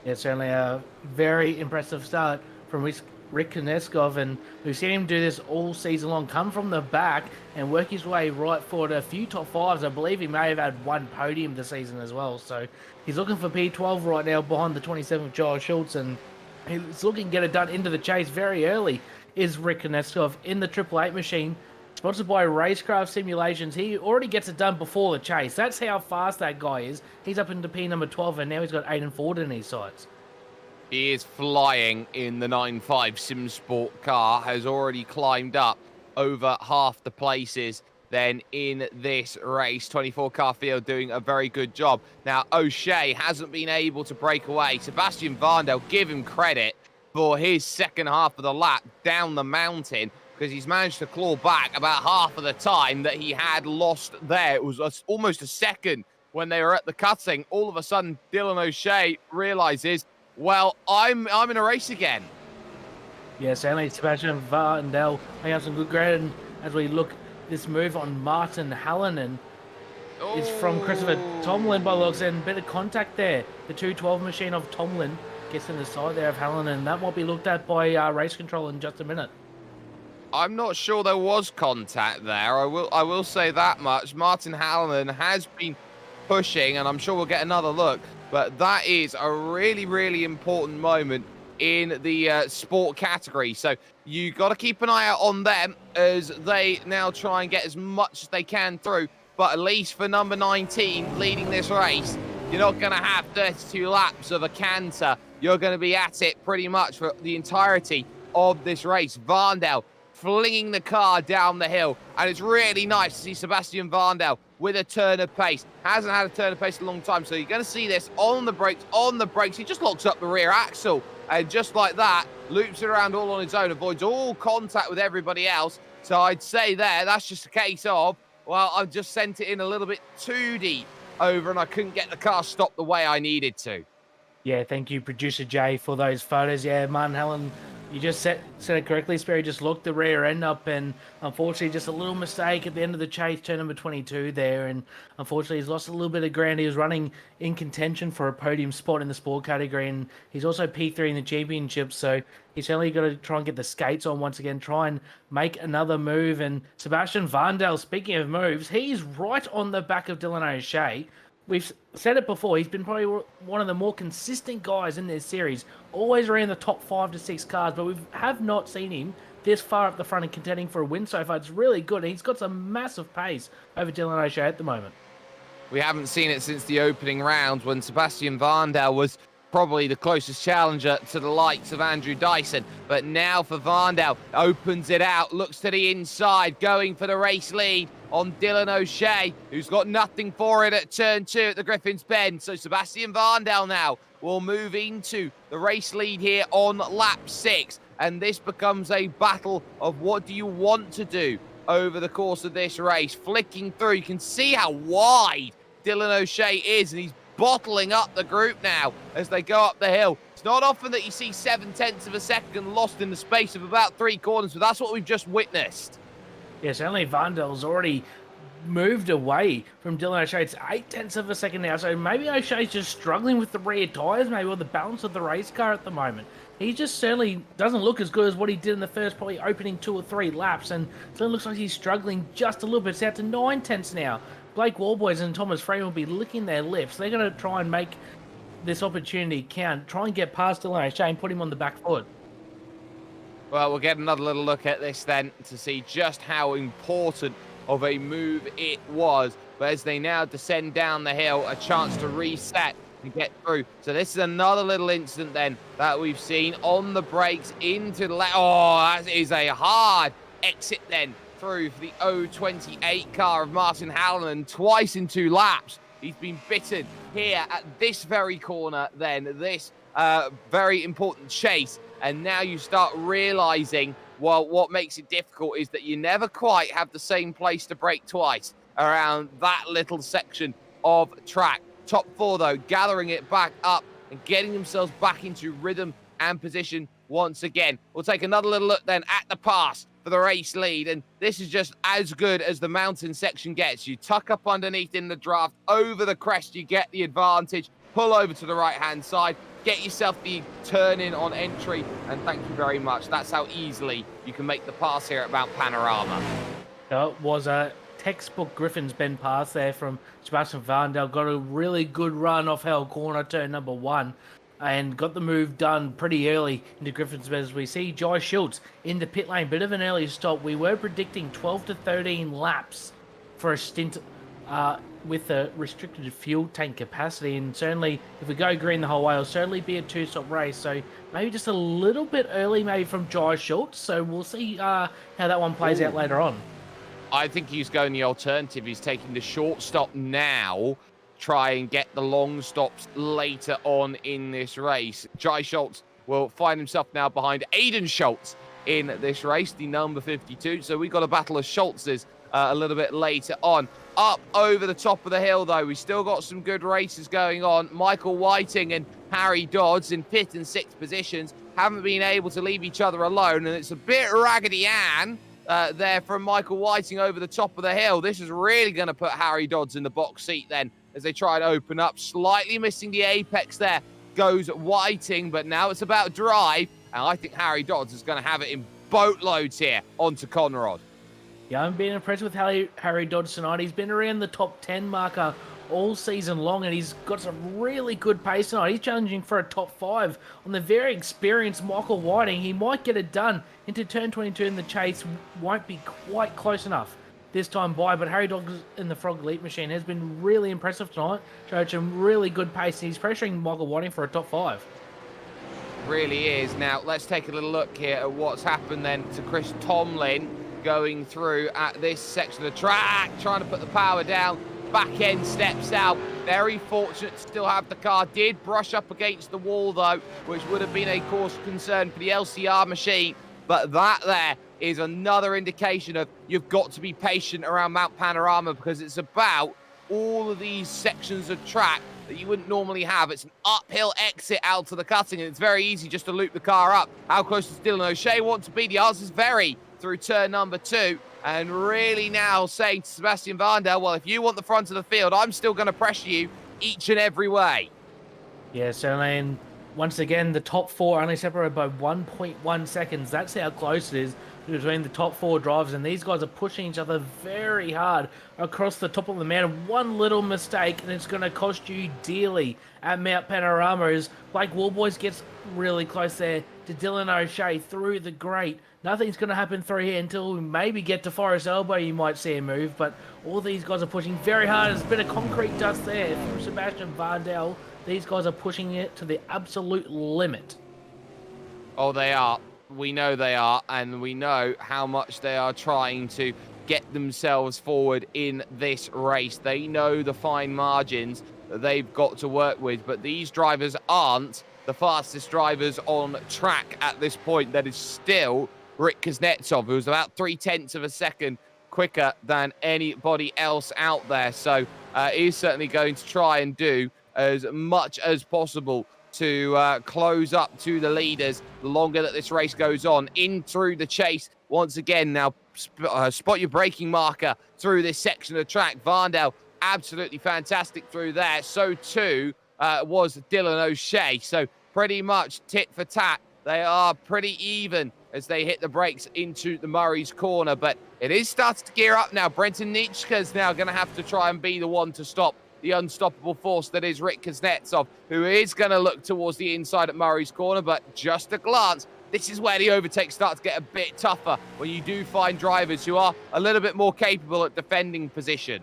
Yeah, certainly a very impressive start from Rick Kuznetsov, and we've seen him do this all season long, come from the back and work his way right forward. A few top 5s. I believe he may have had one podium this season as well. So he's looking for P12 right now behind the 27th Jai Schultz, and he's looking to get it done into the chase very early. Is Rick Kuznetsov in the 888 machine, sponsored by Racecraft Simulations. He already gets it done before the chase. That's how fast that guy is. He's up into P number 12, and now he's got Aiden Ford in his sights. He is flying in the 9.5 SimSport car, has already climbed up over half the places then in this race. 24 car field doing a very good job. Now, O'Shea hasn't been able to break away. Sebastian Varndale, give him credit for his second half of the lap down the mountain, because he's managed to claw back about half of the time that he had lost there. It was almost a second when they were at the cutting. All of a sudden, Dylan O'Shea realizes, well, I'm in a race again. Yeah, certainly Sebastian Varndale may have some good ground as we look. This move on Martin Hallinan is from Christopher Tomlin by the looks, and bit of contact there. The 212 machine of Tomlin gets in the side there of Hallinan. That will be looked at by race control in just a minute. I'm not sure there was contact there. I will say that much. Martin Hallinan has been pushing, and I'm sure we'll get another look. But that is a really, really important moment in the sport category. So you got to keep an eye out on them as they now try and get as much as they can through. But at least for number 19 leading this race, you're not going to have 32 laps of a canter. You're going to be at it pretty much for the entirety of this race. Varndell flinging the car down the hill, and it's really nice to see Sebastian Varndell with a turn of pace. Hasn't had a turn of pace in a long time, so you're going to see this on the brakes. He just locks up the rear axle, and just like that, loops it around all on his own, avoids all contact with everybody else. So I'd say that's just a case of, well, I've just sent it in a little bit too deep over, and I couldn't get the car stopped the way I needed to. Yeah, thank you, Producer Jay, for those photos. Yeah, Martin Helen, you just said it correctly, Sperry. Just locked the rear end up, and unfortunately, just a little mistake at the end of the chase, turn number 22 there, and unfortunately, he's lost a little bit of ground. He was running in contention for a podium spot in the sport category, and he's also P3 in the championship, so he's certainly got to try and get the skates on once again, try and make another move. And Sebastian Varndell, speaking of moves, he's right on the back of Dylan O'Shea. We've said it before, he's been probably one of the more consistent guys in this series, always around the top 5 to 6 cars, but we have not seen him this far up the front and contending for a win so far. It's really good, and he's got some massive pace over Dylan O'Shea at the moment. We haven't seen it since the opening round when Sebastian Varndell was probably the closest challenger to the likes of Andrew Dyson. But now for Varndell, opens it out, looks to the inside, going for the race lead on Dylan O'Shea, who's got nothing for it at turn 2 at the Griffin's Bend. So Sebastian Varndell now will move into the race lead here on lap 6. And this becomes a battle of what do you want to do over the course of this race. Flicking through, you can see how wide Dylan O'Shea is, and he's bottling up the group now as they go up the hill. It's not often that you see 7/10 of a second lost in the space of about 3 corners, but that's what we've just witnessed. Yeah, certainly Varndell's already moved away from Dylan O'Shea. It's 0.8 of a second now, so maybe O'Shea's just struggling with the rear tyres, maybe, or the balance of the race car at the moment. He just certainly doesn't look as good as what he did in the first probably opening 2 or 3 laps, and so it looks like he's struggling just a little bit. It's out to 0.9 now. Blake Warboys and Thomas Freeman will be licking their lips. They're going to try and make this opportunity count, try and get past Dylan O'Shea and put him on the back foot. Well, we'll get another little look at this then to see just how important of a move it was. But as they now descend down the hill, a chance to reset and get through. So this is another little incident then that we've seen on the brakes into the left. Oh, that is a hard exit then through for the 028 car of Martin Halloran, twice in 2 laps. He's been bitten here at this very corner then, this very important chase. And now you start realizing, well, what makes it difficult is that you never quite have the same place to brake twice around that little section of track. Top 4, though, gathering it back up and getting themselves back into rhythm and position once again. We'll take another little look then at the pass for the race lead, and this is just as good as the mountain section gets. You tuck up underneath in the draft, over the crest you get the advantage, pull over to the right-hand side, get yourself the turn in on entry, and thank you very much. That's how easily you can make the pass here at Mount Panorama. It was a textbook Griffin's Bend pass there from Sebastian Varndell. Got a really good run off Hell Corner, turn number 1, and got the move done pretty early into Griffin's Bend. As we see Jai Schultz in the pit lane, bit of an early stop. We were predicting 12 to 13 laps for a stint with the restricted fuel tank capacity, and certainly if we go green the whole way, it'll certainly be a 2-stop race. So maybe just a little bit early maybe from Jai Schultz. So we'll see how that one plays out later on. I think he's going the alternative. He's taking the short stop now, try and get the long stops later on in this race. Jai Schultz will find himself now behind Aiden Schultz in this race, the number 52. So we've got a battle of Schultzes a little bit later on. Up over the top of the hill, though, we still got some good races going on. Michael Whiting and Harry Dodds in 5th and 6th positions haven't been able to leave each other alone, and it's a bit Raggedy Ann there from Michael Whiting over the top of the hill. This is really going to put Harry Dodds in the box seat then as they try to open up. Slightly missing the apex there goes Whiting, but now it's about drive, and I think Harry Dodds is going to have it in boatloads here onto Conrod. Yeah, I'm being impressed with Harry Dodds tonight. He's been around the top 10 marker all season long, and he's got some really good pace tonight. He's challenging for a top 5 on the very experienced Michael Whiting. He might get it done into turn 22 in the chase. Won't be quite close enough this time by, but Harry Dogs in the Frog Leap Machine has been really impressive tonight. Showed some really good pace, and he's pressuring Michael Whiting for a top 5. Really is. Now, let's take a little look here at what's happened then to Chris Tomlin going through at this section of the track, trying to put the power down. Back end steps out. Very fortunate to still have the car. Did brush up against the wall, though, which would have been a cause of concern for the LCR machine. But that there is another indication of you've got to be patient around Mount Panorama, because it's about all of these sections of track that you wouldn't normally have. It's an uphill exit out to the cutting, and it's very easy just to loop the car up. How close does Dylan O'Shea want to be? The answer is very through turn number 2, and really now saying to Sebastian Varndell, well, if you want the front of the field, I'm still going to pressure you each and every way. Yeah, certainly, and once again, the top 4 only separated by 1.1 seconds. That's how close it is between the top 4 drivers, and these guys are pushing each other very hard across the top of the mountain. One little mistake, and it's going to cost you dearly at Mount Panorama, as Blake Warboys gets really close there to Dylan O'Shea through the grate. Nothing's going to happen through here until we maybe get to Forest Elbow. You might see a move, but all these guys are pushing very hard. There's a bit of concrete dust there from Sebastian Varndell. These guys are pushing it to the absolute limit. Oh, they are. We know they are, and we know how much they are trying to get themselves forward in this race. They know the fine margins that they've got to work with, but these drivers aren't the fastest drivers on track at this point. That is still Rick Kuznetsov, who's about 0.3 of a second quicker than anybody else out there. So he's certainly going to try and do as much as possible to close up to the leaders the longer that this race goes on. In through the chase once again. Now spot your braking marker through this section of track. Varndell absolutely fantastic through there. So too was Dylan O'Shea. So pretty much tit for tat. They are pretty even as they hit the brakes into the Murray's corner, but it is starting to gear up now. Brenton Nitschke is now going to have to try and be the one to stop the unstoppable force that is Rick Kuznetsov, who is going to look towards the inside at Murray's corner, but just a glance. This is where the overtakes start to get a bit tougher, when you do find drivers who are a little bit more capable at defending position.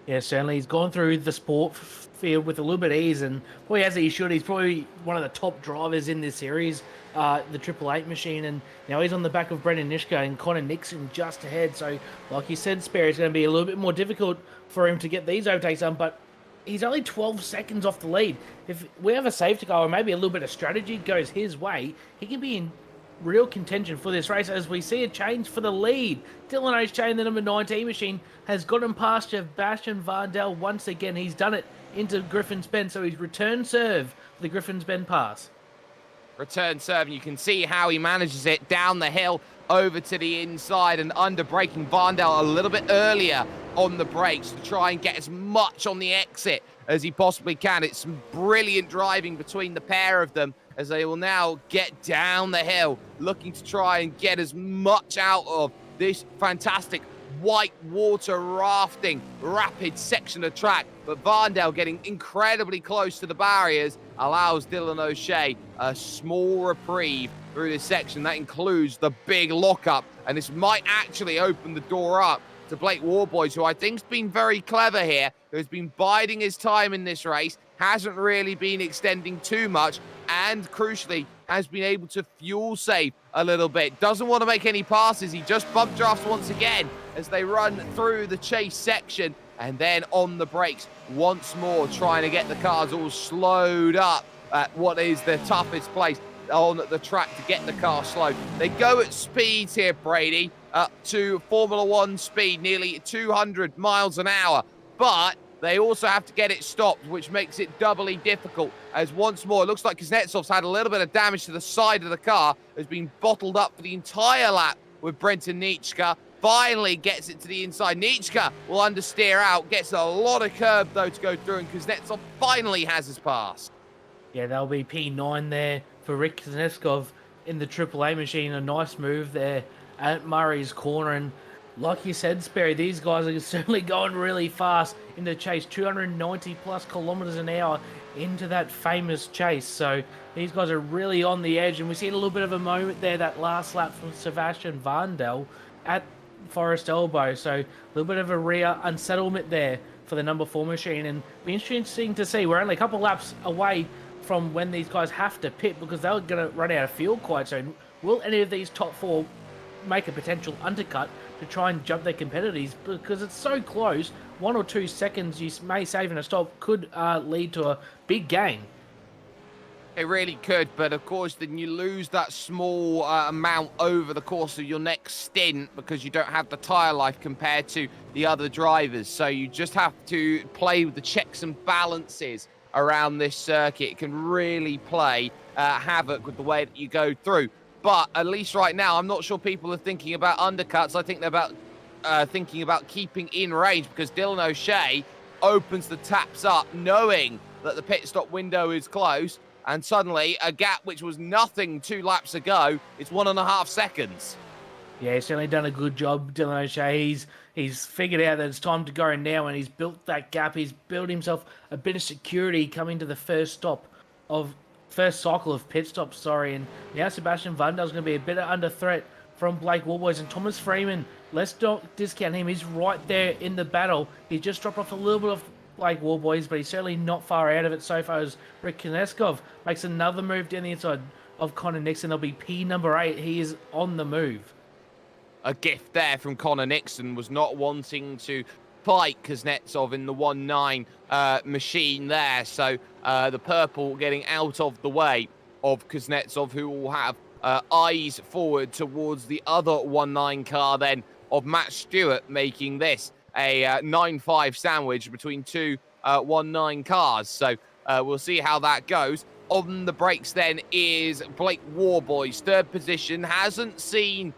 Yeah, certainly. He's gone through the sport field with a little bit of ease, and probably as he should. He's probably one of the top drivers in this series, the Triple Eight machine, and now he's on the back of Brendan Nitschke and Connor Nixon just ahead. So, like you said, Sperry, it's going to be a little bit more difficult for him to get these overtakes done, but he's only 12 seconds off the lead. If we have a safety car or maybe a little bit of strategy goes his way, he can be in real contention for this race, as we see a change for the lead. Dylan O'Shea in the number 19 machine has gotten past Sebastian Varndell once again. He's done it into Griffin's Bend, so he's returned serve for the Griffin's Bend pass. Return serve, and you can see how he manages it down the hill over to the inside and under braking Varndell a little bit earlier on the brakes to try and get as much on the exit as he possibly can. It's some brilliant driving between the pair of them as they will now get down the hill, looking to try and get as much out of this fantastic white water rafting rapid section of track. But Varndell getting incredibly close to the barriers allows Dylan O'Shea a small reprieve through this section. That includes the big lockup, and this might actually open the door up to Blake Warboys, who I think's been very clever here, who has been biding his time in this race, hasn't really been extending too much, and crucially has been able to fuel save a little bit. Doesn't want to make any passes. He just bump drafts once again as they run through the chase section, and then on the brakes once more, trying to get the cars all slowed up at what is the toughest place on the track to get the car slowed. They go at speeds here, Brady, up to Formula One speed, nearly 200 miles an hour, but they also have to get it stopped, which makes it doubly difficult, as once more, it looks like Kuznetsov's had a little bit of damage to the side of the car, has been bottled up for the entire lap with Brenton Nitschke. Finally gets it to the inside. Nitschke will understeer out, gets a lot of curb, though, to go through, and Kuznetsov finally has his pass. Yeah, that'll be P9 there for Rick Kuznetsov in the Triple A machine. A nice move there at Murray's corner, and Like you said, Sperry, these guys are certainly going really fast in the chase, 290 plus kilometers an hour into that famous chase. So these guys are really on the edge, and we see a little bit of a moment there, that last lap from Sebastian Vandel at Forest Elbow. So a little bit of a rear unsettlement there for the number 4 machine, and be interesting to see. We're only a couple laps away from when these guys have to pit, because they're going to run out of fuel quite soon. Will any of these top 4 make a potential undercut to try and jump their competitors, because it's so close? 1 or 2 seconds you may save in a stop could lead to a big gain. It really could, but of course then you lose that small amount over the course of your next stint because you don't have the tyre life compared to the other drivers. So you just have to play with the checks and balances around this circuit. It can really play havoc with the way that you go through. But at least right now, I'm not sure people are thinking about undercuts. I think they're thinking about keeping in range, because Dylan O'Shea opens the taps up knowing that the pit stop window is close. And suddenly, a gap which was nothing 2 laps ago, it's 1.5 seconds. Yeah, he's certainly done a good job, Dylan O'Shea. He's figured out that it's time to go now, and he's built that gap. He's built himself a bit of security coming to the first cycle of pit stops, and now Sebastian Vandel's going to be a bit under threat from Blake Wallboys, and Thomas Freeman, let's not discount him. He's right there in the battle. He just dropped off a little bit of Blake Wallboys, but he's certainly not far out of it so far, as Rick Koneskov makes another move down the inside of Connor Nixon. There'll be P number 8. He is on the move. A gift there from Connor Nixon, was not wanting to fight Kuznetsov in the 1.9 machine there. So the purple getting out of the way of Kuznetsov, who will have eyes forward towards the other 1.9 car then of Matt Stewart, making this a 9.5 sandwich between 2 1.9 cars. So we'll see how that goes. On the brakes then is Blake Warboys, 3rd position, hasn't seen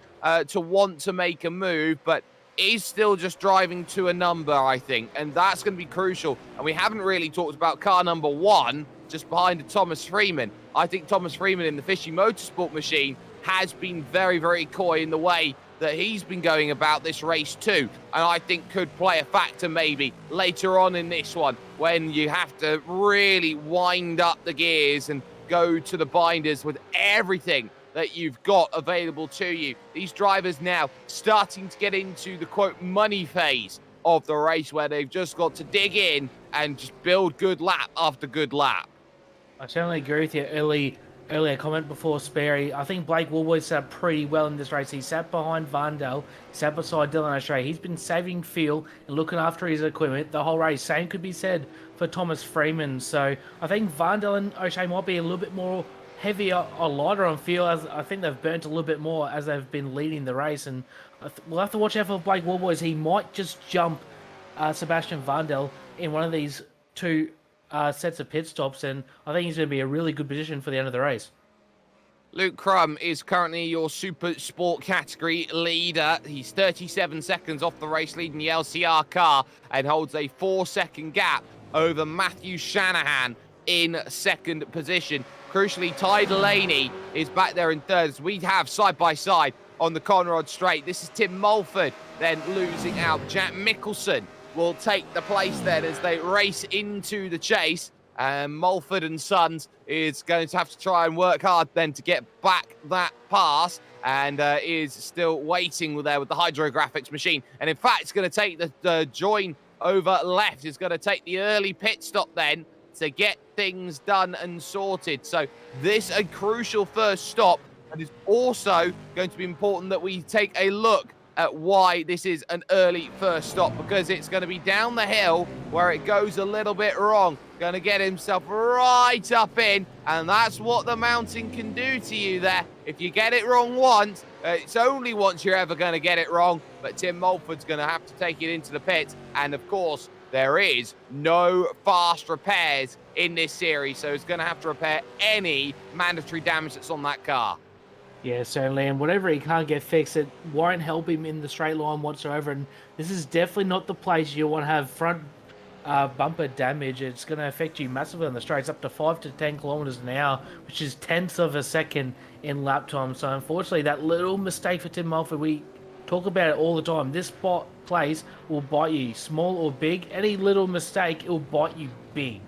to want to make a move, but is still just driving to a number, I think, and that's going to be crucial. And we haven't really talked about car number 1, just behind Thomas Freeman. I think Thomas Freeman in the Fishy Motorsport machine has been very, very coy in the way that he's been going about this race too, and I think could play a factor maybe later on in this one, when you have to really wind up the gears and go to the binders with everything that you've got available to you. These drivers now starting to get into the quote money phase of the race, where they've just got to dig in and just build good lap after good lap. I certainly agree with your earlier comment before, Sperry. I think Blake Woolworth sat pretty well in this race. He sat behind Vandel, sat beside Dylan O'Shea. He's been saving fuel and looking after his equipment the whole race. Same could be said for Thomas Freeman. So I think Vandel and O'Shea might be a little bit more heavier or lighter on fuel, as I think they've burnt a little bit more as they've been leading the race. And we'll have to watch out for Blake Woolworth. He might just jump Sebastian Vandel in one of these 2 sets of pit stops, and I think he's going to be a really good position for the end of the race. Luke Crum is currently your Super Sport category leader. He's 37 seconds off the race, leading the LCR car, and holds a 4-second gap over Matthew Shanahan in 2nd position. Crucially, Ty Delaney is back there in 3rd, as we have side-by-side on the Conrad Straight. This is Tim Mulford then losing out. Jack Mickelson will take the place then as they race into the chase. And Mulford and Sons is going to have to try and work hard then to get back that pass, and is still waiting there with the hydrographics machine. And in fact, it's going to take the join over left. It's going to take the early pit stop then to get things done and sorted. So this a crucial first stop, and it's also going to be important that we take a look at why this is an early first stop, because it's going to be down the hill where it goes a little bit wrong. Going to get himself right up in, and that's what the mountain can do to you there. If you get it wrong once, it's only once you're ever going to get it wrong. But Tim Mulford's going to have to take it into the pits, and of course there is no fast repairs in this series, so he's going to have to repair any mandatory damage that's on that car. Yeah, certainly, and whatever he can't get fixed, it won't help him in the straight line whatsoever, and this is definitely not the place you want to have front bumper damage. It's going to affect you massively on the straights, up to 5 to 10 kilometers an hour, which is tenths of a second in lap time. So unfortunately, that little mistake for Tim Mulford, we talk about it all the time. This place will bite you, small or big. Any little mistake, it will bite you big.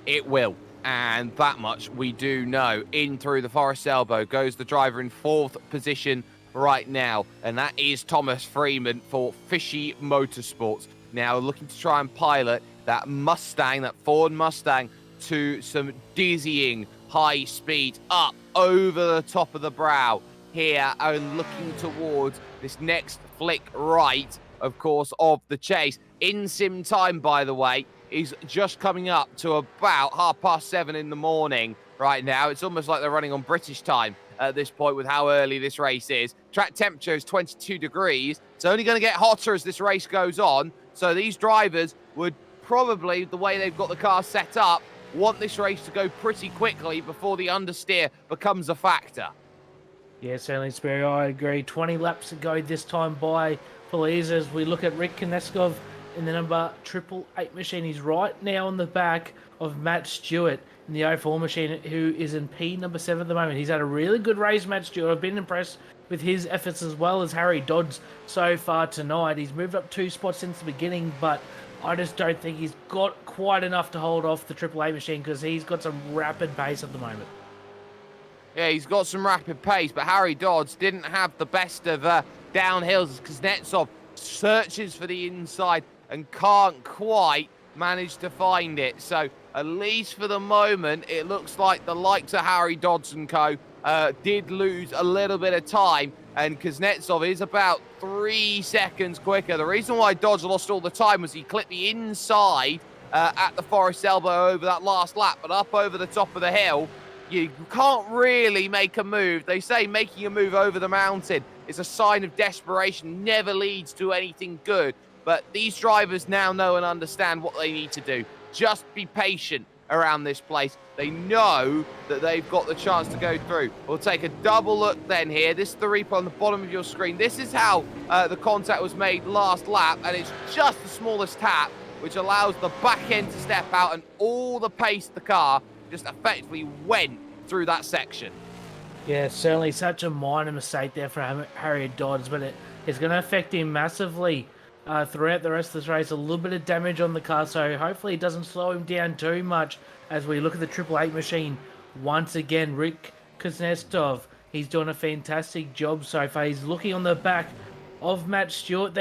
It will. And that much we do know. In through the Forest Elbow goes the driver in 4th position right now. And that is Thomas Freeman for Fishy Motorsports. Now looking to try and pilot that Mustang, that Ford Mustang, to some dizzying high speed up over the top of the brow here, and looking towards this next flick right, of course, of the chase. In sim time, by the way, is just coming up to about 7:30 in the morning right now. It's almost like they're running on British time at this point with how early this race is. Track temperature is 22 degrees. It's only going to get hotter as this race goes on. So these drivers would probably, the way they've got the car set up, want this race to go pretty quickly before the understeer becomes a factor. Yeah, certainly, Sperry. I agree. 20 laps to go this time by Police as we look at Rick Koneskov in the number 888 machine. He's right now on the back of Matt Stewart in the 04 machine, who is in P number 7 at the moment. He's had a really good race, Matt Stewart. I've been impressed with his efforts, as well as Harry Dodds so far tonight. He's moved up 2 spots since the beginning, but I just don't think he's got quite enough to hold off the 888 machine, because he's got some rapid pace at the moment. Yeah, he's got some rapid pace, but Harry Dodds didn't have the best of downhills as Kuznetsov searches for the inside and can't quite manage to find it. So at least for the moment, it looks like the likes of Harry Dodds and co. Did lose a little bit of time, and Kuznetsov is about 3 seconds quicker. The reason why Dodds lost all the time was he clipped the inside at the Forest Elbow over that last lap, but up over the top of the hill, you can't really make a move. They say making a move over the mountain is a sign of desperation, never leads to anything good. But these drivers now know and understand what they need to do. Just be patient around this place. They know that they've got the chance to go through. We'll take a double look then here. This is the replay on the bottom of your screen. This is how the contact was made last lap, and it's just the smallest tap, which allows the back end to step out, and all the pace of the car just effectively went through that section. Yeah, certainly such a minor mistake there for Harry Dodds, but it's going to affect him massively throughout the rest of this race. A little bit of damage on the car, so hopefully it doesn't slow him down too much as we look at the 888 machine. Once again, Rick Kuznetsov, he's doing a fantastic job so far. He's looking on the back of Matt Stewart.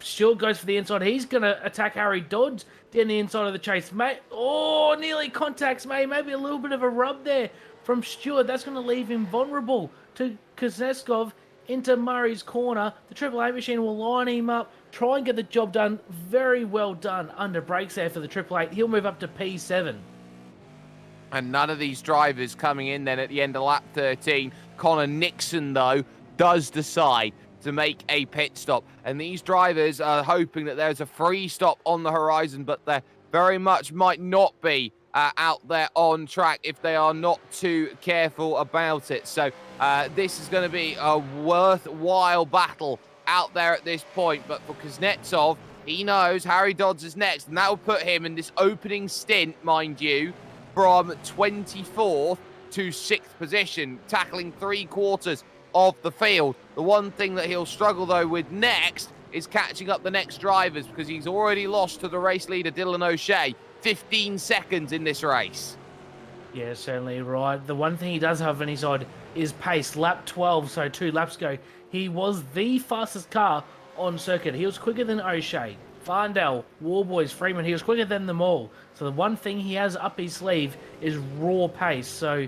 Stewart goes for the inside. He's going to attack Harry Dodds down the inside of the chase. Mate, oh, nearly contacts, mate. Maybe a little bit of a rub there from Stewart. That's going to leave him vulnerable to Kuznetsov into Murray's corner. The 888 machine will line him up, try and get the job done. Very well done under brakes there for the 888. He'll move up to P7. And none of these drivers coming in then at the end of lap 13. Connor Nixon, though, does decide to make a pit stop. And these drivers are hoping that there's a free stop on the horizon, but there very much might not be out there on track if they are not too careful about it. So this is going to be a worthwhile battle out there at this point. But for Kuznetsov, he knows Harry Dodds is next, and that will put him in this opening stint, mind you, from 24th to 6th position, tackling 3/4 of the field. The one thing that he'll struggle, though, with next is catching up the next drivers, because he's already lost to the race leader, Dylan O'Shea, 15 seconds in this race. Yeah, certainly right. The one thing he does have on his side is pace. Lap 12, so 2 laps ago, he was the fastest car on circuit. He was quicker than O'Shea, Farndale, Warboys, Freeman. He was quicker than them all. So the one thing he has up his sleeve is raw pace. So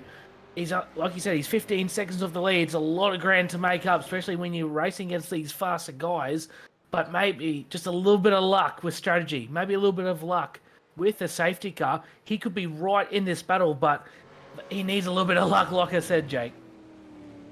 he's, like you said, he's 15 seconds off the lead. It's a lot of ground to make up, especially when you're racing against these faster guys. But maybe just a little bit of luck with strategy. Maybe a little bit of luck with a safety car. He could be right in this battle, but he needs a little bit of luck, like I said, Jake.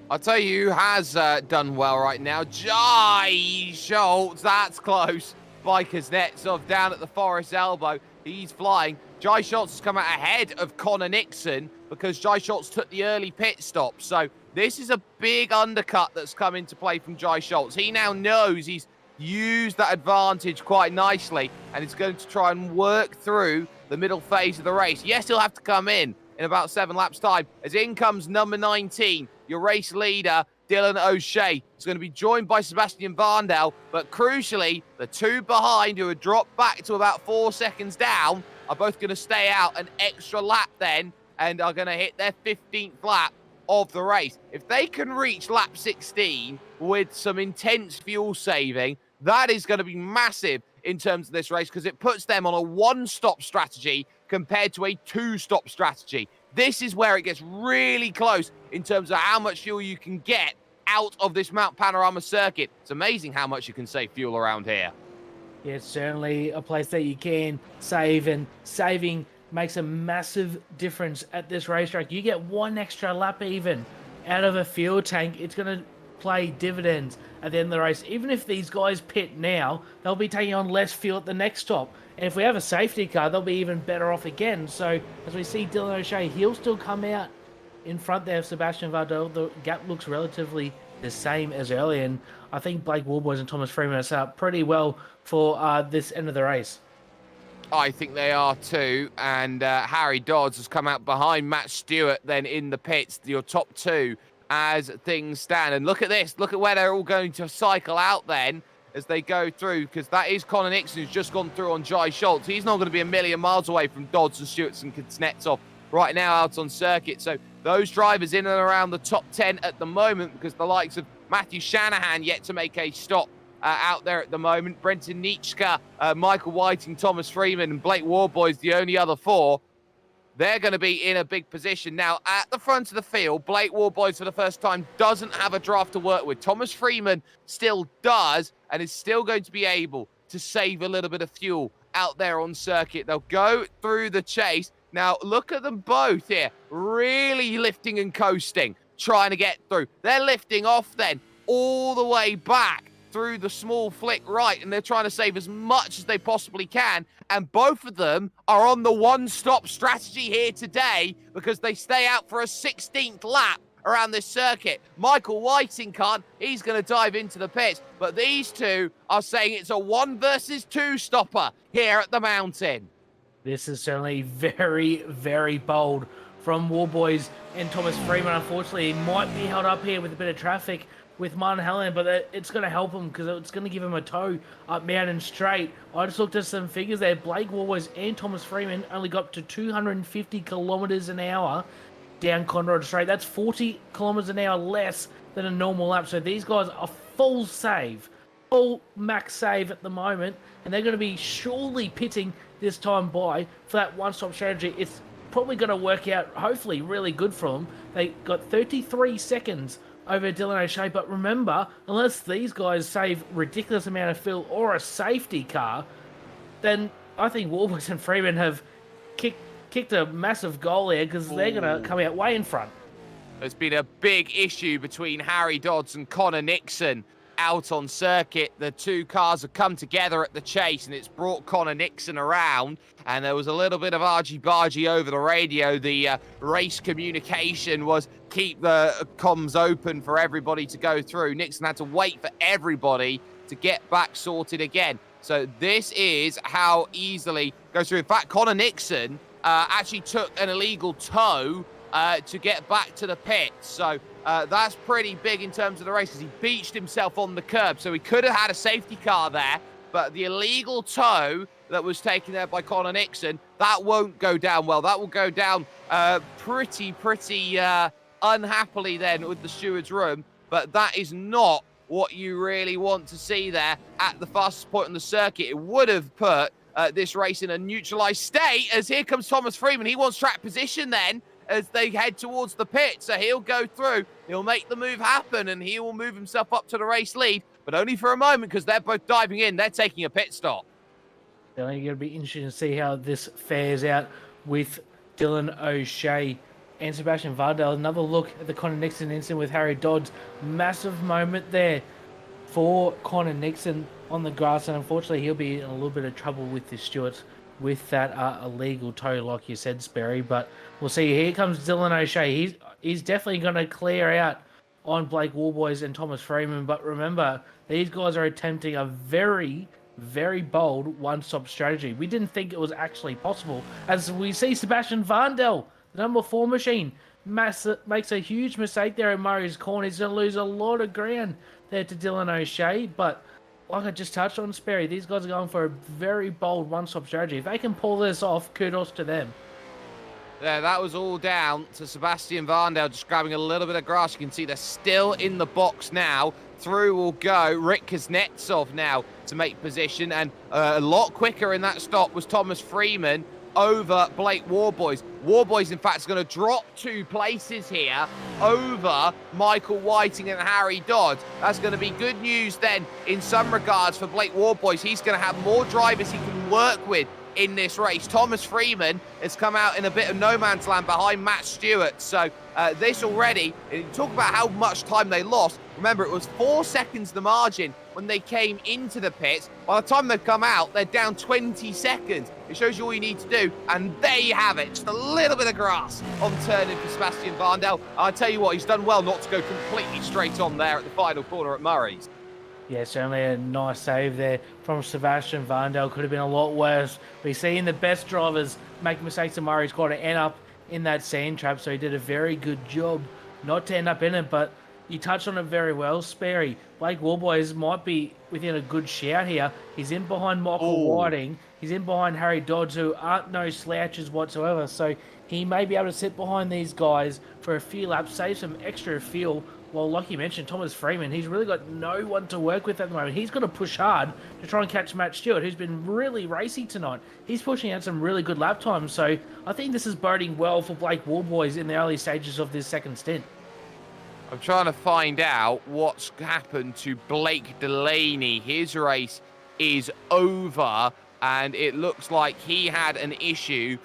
I'll tell you who has done well right now. Jai Schultz, that's close. By Kuznetsov down at the Forest Elbow. He's flying. Jai Schultz has come out ahead of Connor Nixon because Jai Schultz took the early pit stop. So this is a big undercut that's come into play from Jai Schultz. He now knows he's used that advantage quite nicely, and is going to try and work through the middle phase of the race. Yes, he'll have to come in about 7 laps time, as in comes number 19, your race leader, Dylan O'Shea is going to be joined by Sebastian Varndell, but crucially, the two behind who had dropped back to about 4 seconds down are both going to stay out an extra lap then and are going to hit their 15th lap of the race. If they can reach lap 16 with some intense fuel saving, that is going to be massive in terms of this race because it puts them on a one-stop strategy compared to a two-stop strategy. This is where it gets really close in terms of how much fuel you can get out of this Mount Panorama circuit. It's amazing how much you can save fuel around here. Yeah, it's certainly a place that you can save, and saving makes a massive difference at this racetrack. You get one extra lap even out of a fuel tank, it's going to play dividends at the end of the race. Even if these guys pit now, they'll be taking on less fuel at the next stop. And if we have a safety car, they'll be even better off again. So as we see Dylan O'Shea, he'll still come out in front there of Sebastian Varndell. The gap looks relatively the same as earlier. And I think Blake Warboys and Thomas Freeman are set up pretty well for this end of the race. I think they are too. And Harry Dodds has come out behind Matt Stewart then in the pits, your top two as things stand. And look at this. Look at where they're all going to cycle out then as they go through, because that is Connor Nixon who's just gone through on Jai Schultz. He's not going to be a million miles away from Dodds and Stewart's and Kuznetsov right now out on circuit. So those drivers in and around the top 10 at the moment, because the likes of Matthew Shanahan yet to make a stop out there at the moment. Brenton Nitschke, Michael Whiting, Thomas Freeman, and Blake Warboys, the only other four. They're going to be in a big position. Now, at the front of the field, Blake Warboys for the first time doesn't have a draft to work with. Thomas Freeman still does and is still going to be able to save a little bit of fuel out there on circuit. They'll go through the chase. Now, look at them both here, really lifting and coasting, trying to get through. They're lifting off then all the way back through the small flick right, and they're trying to save as much as they possibly can. And both of them are on the one-stop strategy here today because they stay out for a 16th lap around this circuit. Michael Whiting can't. He's going to dive into the pits. But these two are saying it's a 1 versus 2 stopper here at the mountain. This is certainly very, very bold from Warboys and Thomas Freeman. Unfortunately, he might be held up here with a bit of traffic with Martin Helen, but it's going to help him because it's going to give him a tow up Mountain Straight. I just looked at some figures there. Blake Warboys and Thomas Freeman only got up to 250 kilometers an hour down Conrad Straight. That's 40 kilometers an hour less than a normal lap. So these guys are full save, full max save at the moment, and they're going to be surely pitting this time by for that one-stop strategy. It's probably going to work out, hopefully, really good for them. They got 33 seconds over Dylan O'Shea, but remember, unless these guys save ridiculous amount of fuel or a safety car, then I think Warboys and Freeman have kicked a massive goal here because they're going to come out way in front. There's been a big issue between Harry Dodds and Connor Nixon out on circuit. The two cars have come together at the chase and it's brought Connor Nixon around, and there was a little bit of argy-bargy over the radio. The race communication was keep the comms open for everybody to go through. Nixon had to wait for everybody to get back sorted again. So this is how easily it goes through. In fact, Connor Nixon actually took an illegal tow to get back to the pit. So that's pretty big in terms of the race because he beached himself on the curb. So he could have had a safety car there, but the illegal tow that was taken there by Connor Nixon, that won't go down well. That will go down pretty unhappily then with the steward's room. But that is not what you really want to see there at the fastest point on the circuit. It would have put this race in a neutralized state, as here comes Thomas Freeman. He wants track position then as they head towards the pit. So he'll go through, he'll make the move happen, and he will move himself up to the race lead, but only for a moment because they're both diving in. They're taking a pit stop. It's going to be interesting to see how this fares out with Dylan O'Shea and Sebastian Varndell. Another look at the Connor Nixon incident with Harry Dodds. Massive moment there for Connor Nixon on the grass, and unfortunately he'll be in a little bit of trouble with the stewards with that illegal tow, like you said, Sperry. But we'll see. Here comes Dylan O'Shea. He's definitely going to clear out on Blake Warboys and Thomas Freeman. But remember, these guys are attempting a very, very bold one-stop strategy. We didn't think it was actually possible. As we see Sebastian Varndell The number 4 machine makes a huge mistake there in Murray's corner. He's going to lose a lot of ground there to Dylan O'Shea, but like I just touched on, Sperry, these guys are going for a very bold one-stop strategy. If they can pull this off, kudos to them. Yeah, that was all down to Sebastian Varndale just grabbing a little bit of grass. You can see they're still in the box now. Through will go Rick Kuznetsov now to make position, and a lot quicker in that stop was Thomas Freeman over Blake Warboys. Warboys, in fact, is going to drop 2 places here over Michael Whiting and Harry Dodd. That's going to be good news then in some regards for Blake Warboys. He's going to have more drivers he can work with in this race. Thomas Freeman has come out in a bit of no man's land behind Matt Stewart. So this already, talk about how much time they lost. Remember, it was 4 seconds the margin when they came into the pits. By the time they've come out, they're down 20 seconds. It shows you all you need to do, and there you have it. Just a little bit of grass on turning for Sebastian Varndale. I tell you what, he's done well not to go completely straight on there at the final corner at Murray's. Yeah, certainly a nice save there from Sebastian Varndale. Could have been a lot worse. We've seen the best drivers make mistakes in Murray's corner, end up in that sand trap, so he did a very good job not to end up in it, but you touched on it very well, Sperry. Blake Warboys might be within a good shout here. He's in behind Michael Whiting. He's in behind Harry Dodds, who aren't no slouches whatsoever, so he may be able to sit behind these guys for a few laps, save some extra fuel. Well, like you mentioned, Thomas Freeman, he's really got no one to work with at the moment. He's got to push hard to try and catch Matt Stewart, who's been really racy tonight. He's pushing out some really good lap times, so I think this is boding well for Blake Warboys in the early stages of this second stint. I'm trying to find out what's happened to Blake Delaney. His race is over, and it looks like he had an issue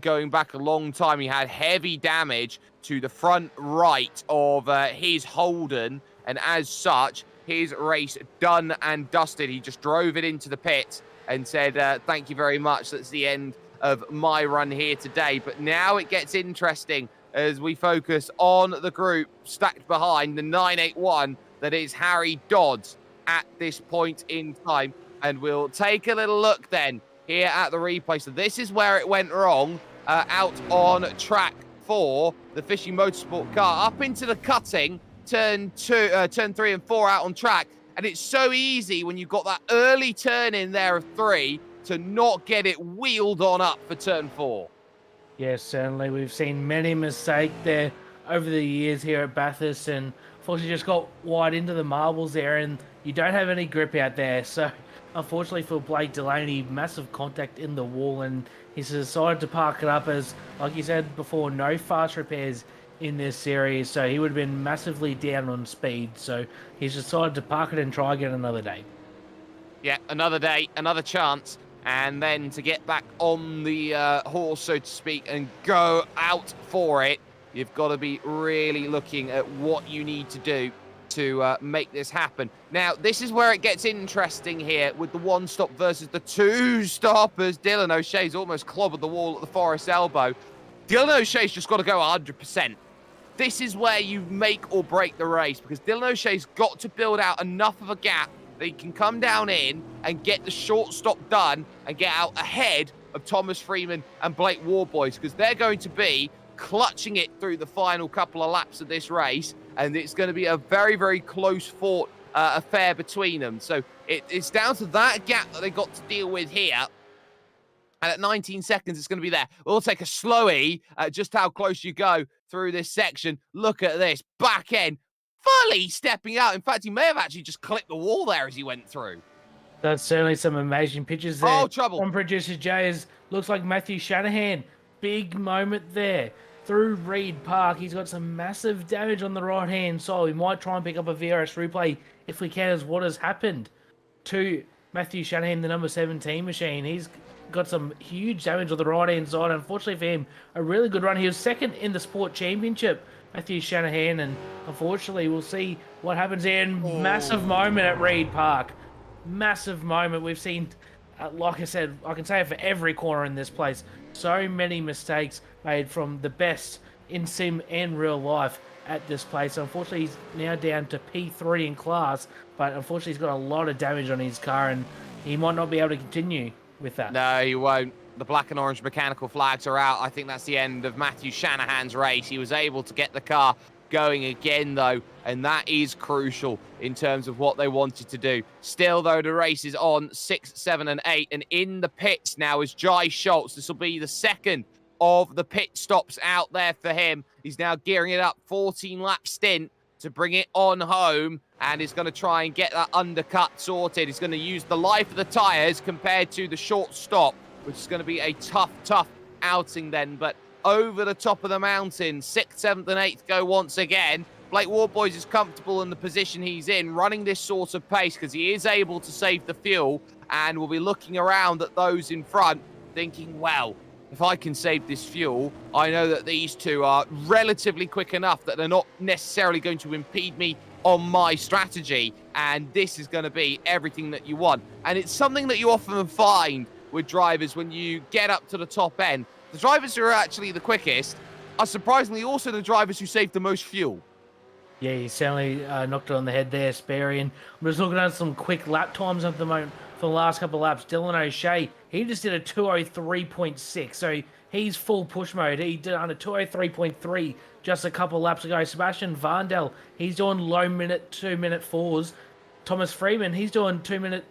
going back a long time. He had heavy damage to the front right of his Holden, and as such, his race done and dusted. He just drove it into the pit and said, thank you very much. That's the end of my run here today. But now it gets interesting as we focus on the group stacked behind the 981 that is Harry Dodds at this point in time. And we'll take a little look then here at the replay. So this is where it went wrong out on track 4, the Fishing Motorsport car, up into the cutting, turn 3 and 4 out on track. And it's so easy when you've got that early turn in there of 3 to not get it wheeled on up for turn 4. Yes, certainly. We've seen many mistakes there over the years here at Bathurst, and unfortunately just got wide into the marbles there, and you don't have any grip out there. So unfortunately for Blake Delaney, massive contact in the wall, and he's decided to park it up as, like you said before, no fast repairs in this series, so he would have been massively down on speed. So he's decided to park it and try again another day. Yeah, another day, another chance. And then to get back on the horse, so to speak, and go out for it, you've got to be really looking at what you need to do to make this happen. Now, this is where it gets interesting here with the one stop versus the two stoppers. Dylan O'Shea's almost clobbered the wall at the Forest elbow. Dylan O'Shea's just got to go 100%. This is where you make or break the race, because Dylan O'Shea's got to build out enough of a gap that he can come down in and get the short stop done and get out ahead of Thomas Freeman and Blake Warboys, because they're going to be clutching it through the final couple of laps of this race, and it's going to be a very, very close fought affair between them. So it's down to that gap that they got to deal with here. And at 19 seconds, it's going to be there. We'll take a slowie at just how close you go through this section. Look at this back end. Fully stepping out. In fact, he may have actually just clipped the wall there as he went through. That's certainly some amazing pictures there. Oh, trouble. From producer Jay's, looks like Matthew Shanahan. Big moment there. Through Reed Park, he's got some massive damage on the right-hand side. We might try and pick up a VRS replay if we can as what has happened to Matthew Shanahan, the number 17 machine. He's got some huge damage on the right-hand side. Unfortunately for him, a really good run. He was second in the Sport Championship, Matthew Shanahan, and unfortunately we'll see what happens here. Massive moment at Reed Park. Massive moment. We've seen, like I said, I can say it for every corner in this place, so many mistakes made from the best in sim and real life at this place. Unfortunately, he's now down to P3 in class, but unfortunately he's got a lot of damage on his car, and he might not be able to continue with that. No, he won't. the black and orange mechanical flags are out. I think that's the end of Matthew Shanahan's race. He was able to get the car going again, though, and that is crucial in terms of what they wanted to do. Still, though, the race is on 6, 7, and 8, and in the pits now is Jai Schultz. This will be the second of the pit stops out there for him. He's now gearing it up, 14-lap stint to bring it on home, and he's going to try and get that undercut sorted. He's going to use the life of the tyres compared to the short stop, which is going to be a tough outing then. But over the top of the mountain, 6th, 7th, and 8th go once again. Blake Warboys is comfortable in the position he's in, running this sort of pace because he is able to save the fuel, and will be looking around at those in front, thinking, well, if I can save this fuel, I know that these two are relatively quick enough that they're not necessarily going to impede me on my strategy, and this is going to be everything that you want. And it's something that you often find with drivers when you get up to the top end. The drivers who are actually the quickest are surprisingly also the drivers who save the most fuel. Yeah, you certainly knocked it on the head there, Sperry. And I'm just looking at some quick lap times at the moment for the last couple of laps. Dylan O'Shea, he just did a 2:03.6, so he's full push mode. He did under 2:03.3 just a couple of laps ago. Sebastian Vandel, he's doing low minute 2-minute 4s. Thomas Freeman, he's doing 2-minute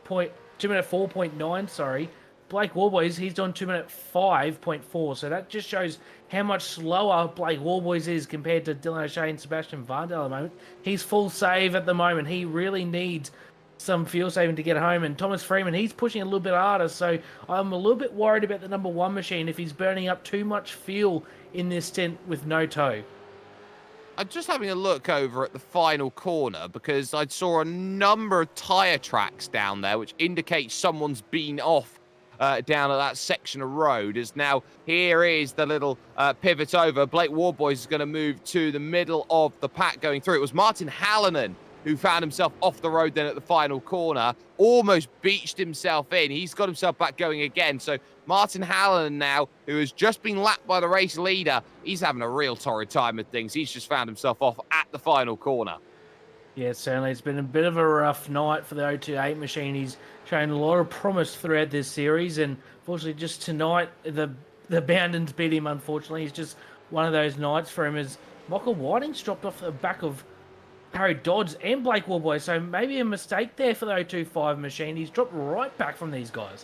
4.9, sorry. Blake Warboys, he's doing 2-minute 5.4, so that just shows how much slower Blake Warboys is compared to Dylan O'Shea and Sebastian Vandel at the moment. He's full save at the moment. He really needs some fuel saving to get home, and Thomas Freeman, he's pushing a little bit harder, so I'm a little bit worried about the number 1 machine if he's burning up too much fuel in this stint with no tow. I'm just having a look over at the final corner because I saw a number of tyre tracks down there, which indicates someone's been off down at that section of road. As now here is the little pivot over. Blake Warboys is going to move to the middle of the pack going through. It was Martin Hallinan who found himself off the road then at the final corner, almost beached himself in. He's got himself back going again. So Martin Hallinan now, who has just been lapped by the race leader, he's having a real torrid time of things. He's just found himself off at the final corner. Yeah, certainly. It's been a bit of a rough night for the 028 machine. He's shown a lot of promise throughout this series, and unfortunately just tonight, the Boundons beat him, unfortunately. It's just one of those nights for him, as Michael Whiting's dropped off the back of Harry Dodds and Blake Warboy, so maybe a mistake there for the 025 machine. He's dropped right back from these guys.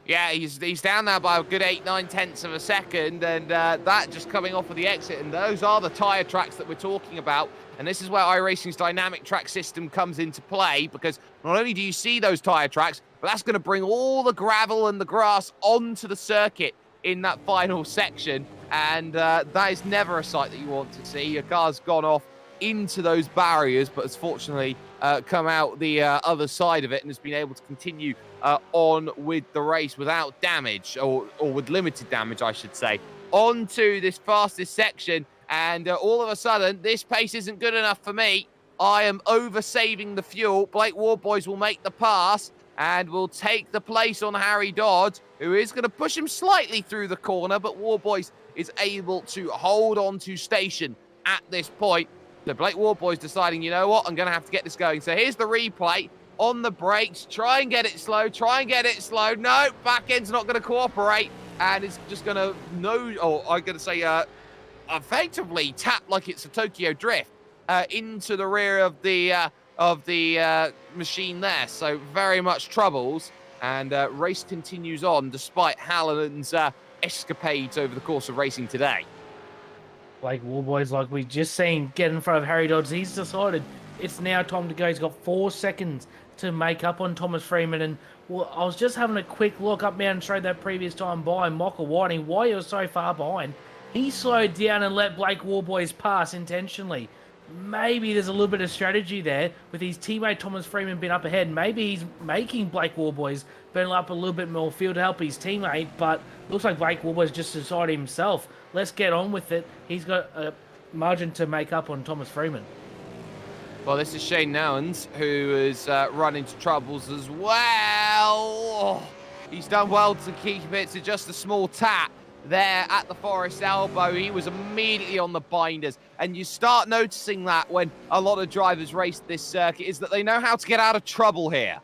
Yeah, he's down now by a good 8-9 tenths of a second, and that just coming off of the exit. And those are the tyre tracks that we're talking about. And this is where iRacing's dynamic track system comes into play, because not only do you see those tyre tracks, but that's going to bring all the gravel and the grass onto the circuit in that final section. And that is never a sight that you want to see. Your car's gone off into those barriers, but has fortunately come out the other side of it and has been able to continue on with the race without damage, or with limited damage, I should say, onto this fastest section. And all of a sudden, this pace isn't good enough for me. I am over-saving the fuel. Blake Warboys will make the pass and will take the place on Harry Dodd, who is going to push him slightly through the corner, but Warboys is able to hold on to station at this point. So Blake Warboys deciding, you know what, I'm going to have to get this going. So here's the replay on the brakes. Try and get it slow. No, back end's not going to cooperate. And it's just going to, effectively tap like it's a Tokyo Drift into the rear of the machine there. So very much troubles. And race continues on despite Hallinan's escapades over the course of racing today. Blake Warboys, like we just seen, get in front of Harry Dodds. He's decided it's now time to go. He's got 4 seconds to make up on Thomas Freeman. And well, I was just having a quick look up Mountain Straight that previous time by Michael Whiting, why he was so far behind. He slowed down and let Blake Warboys pass intentionally. Maybe there's a little bit of strategy there with his teammate Thomas Freeman being up ahead. Maybe he's making Blake Warboys burn up a little bit more fuel to help his teammate, but looks like Blake Warboys just decided himself, let's get on with it. He's got a margin to make up on Thomas Freeman. Well, this is Shane Nowens, who has run into troubles as well. He's done well to keep it to just a small tap there at the Forest elbow. He was immediately on the binders, and you start noticing that when a lot of drivers race this circuit, is that they know how to get out of trouble here.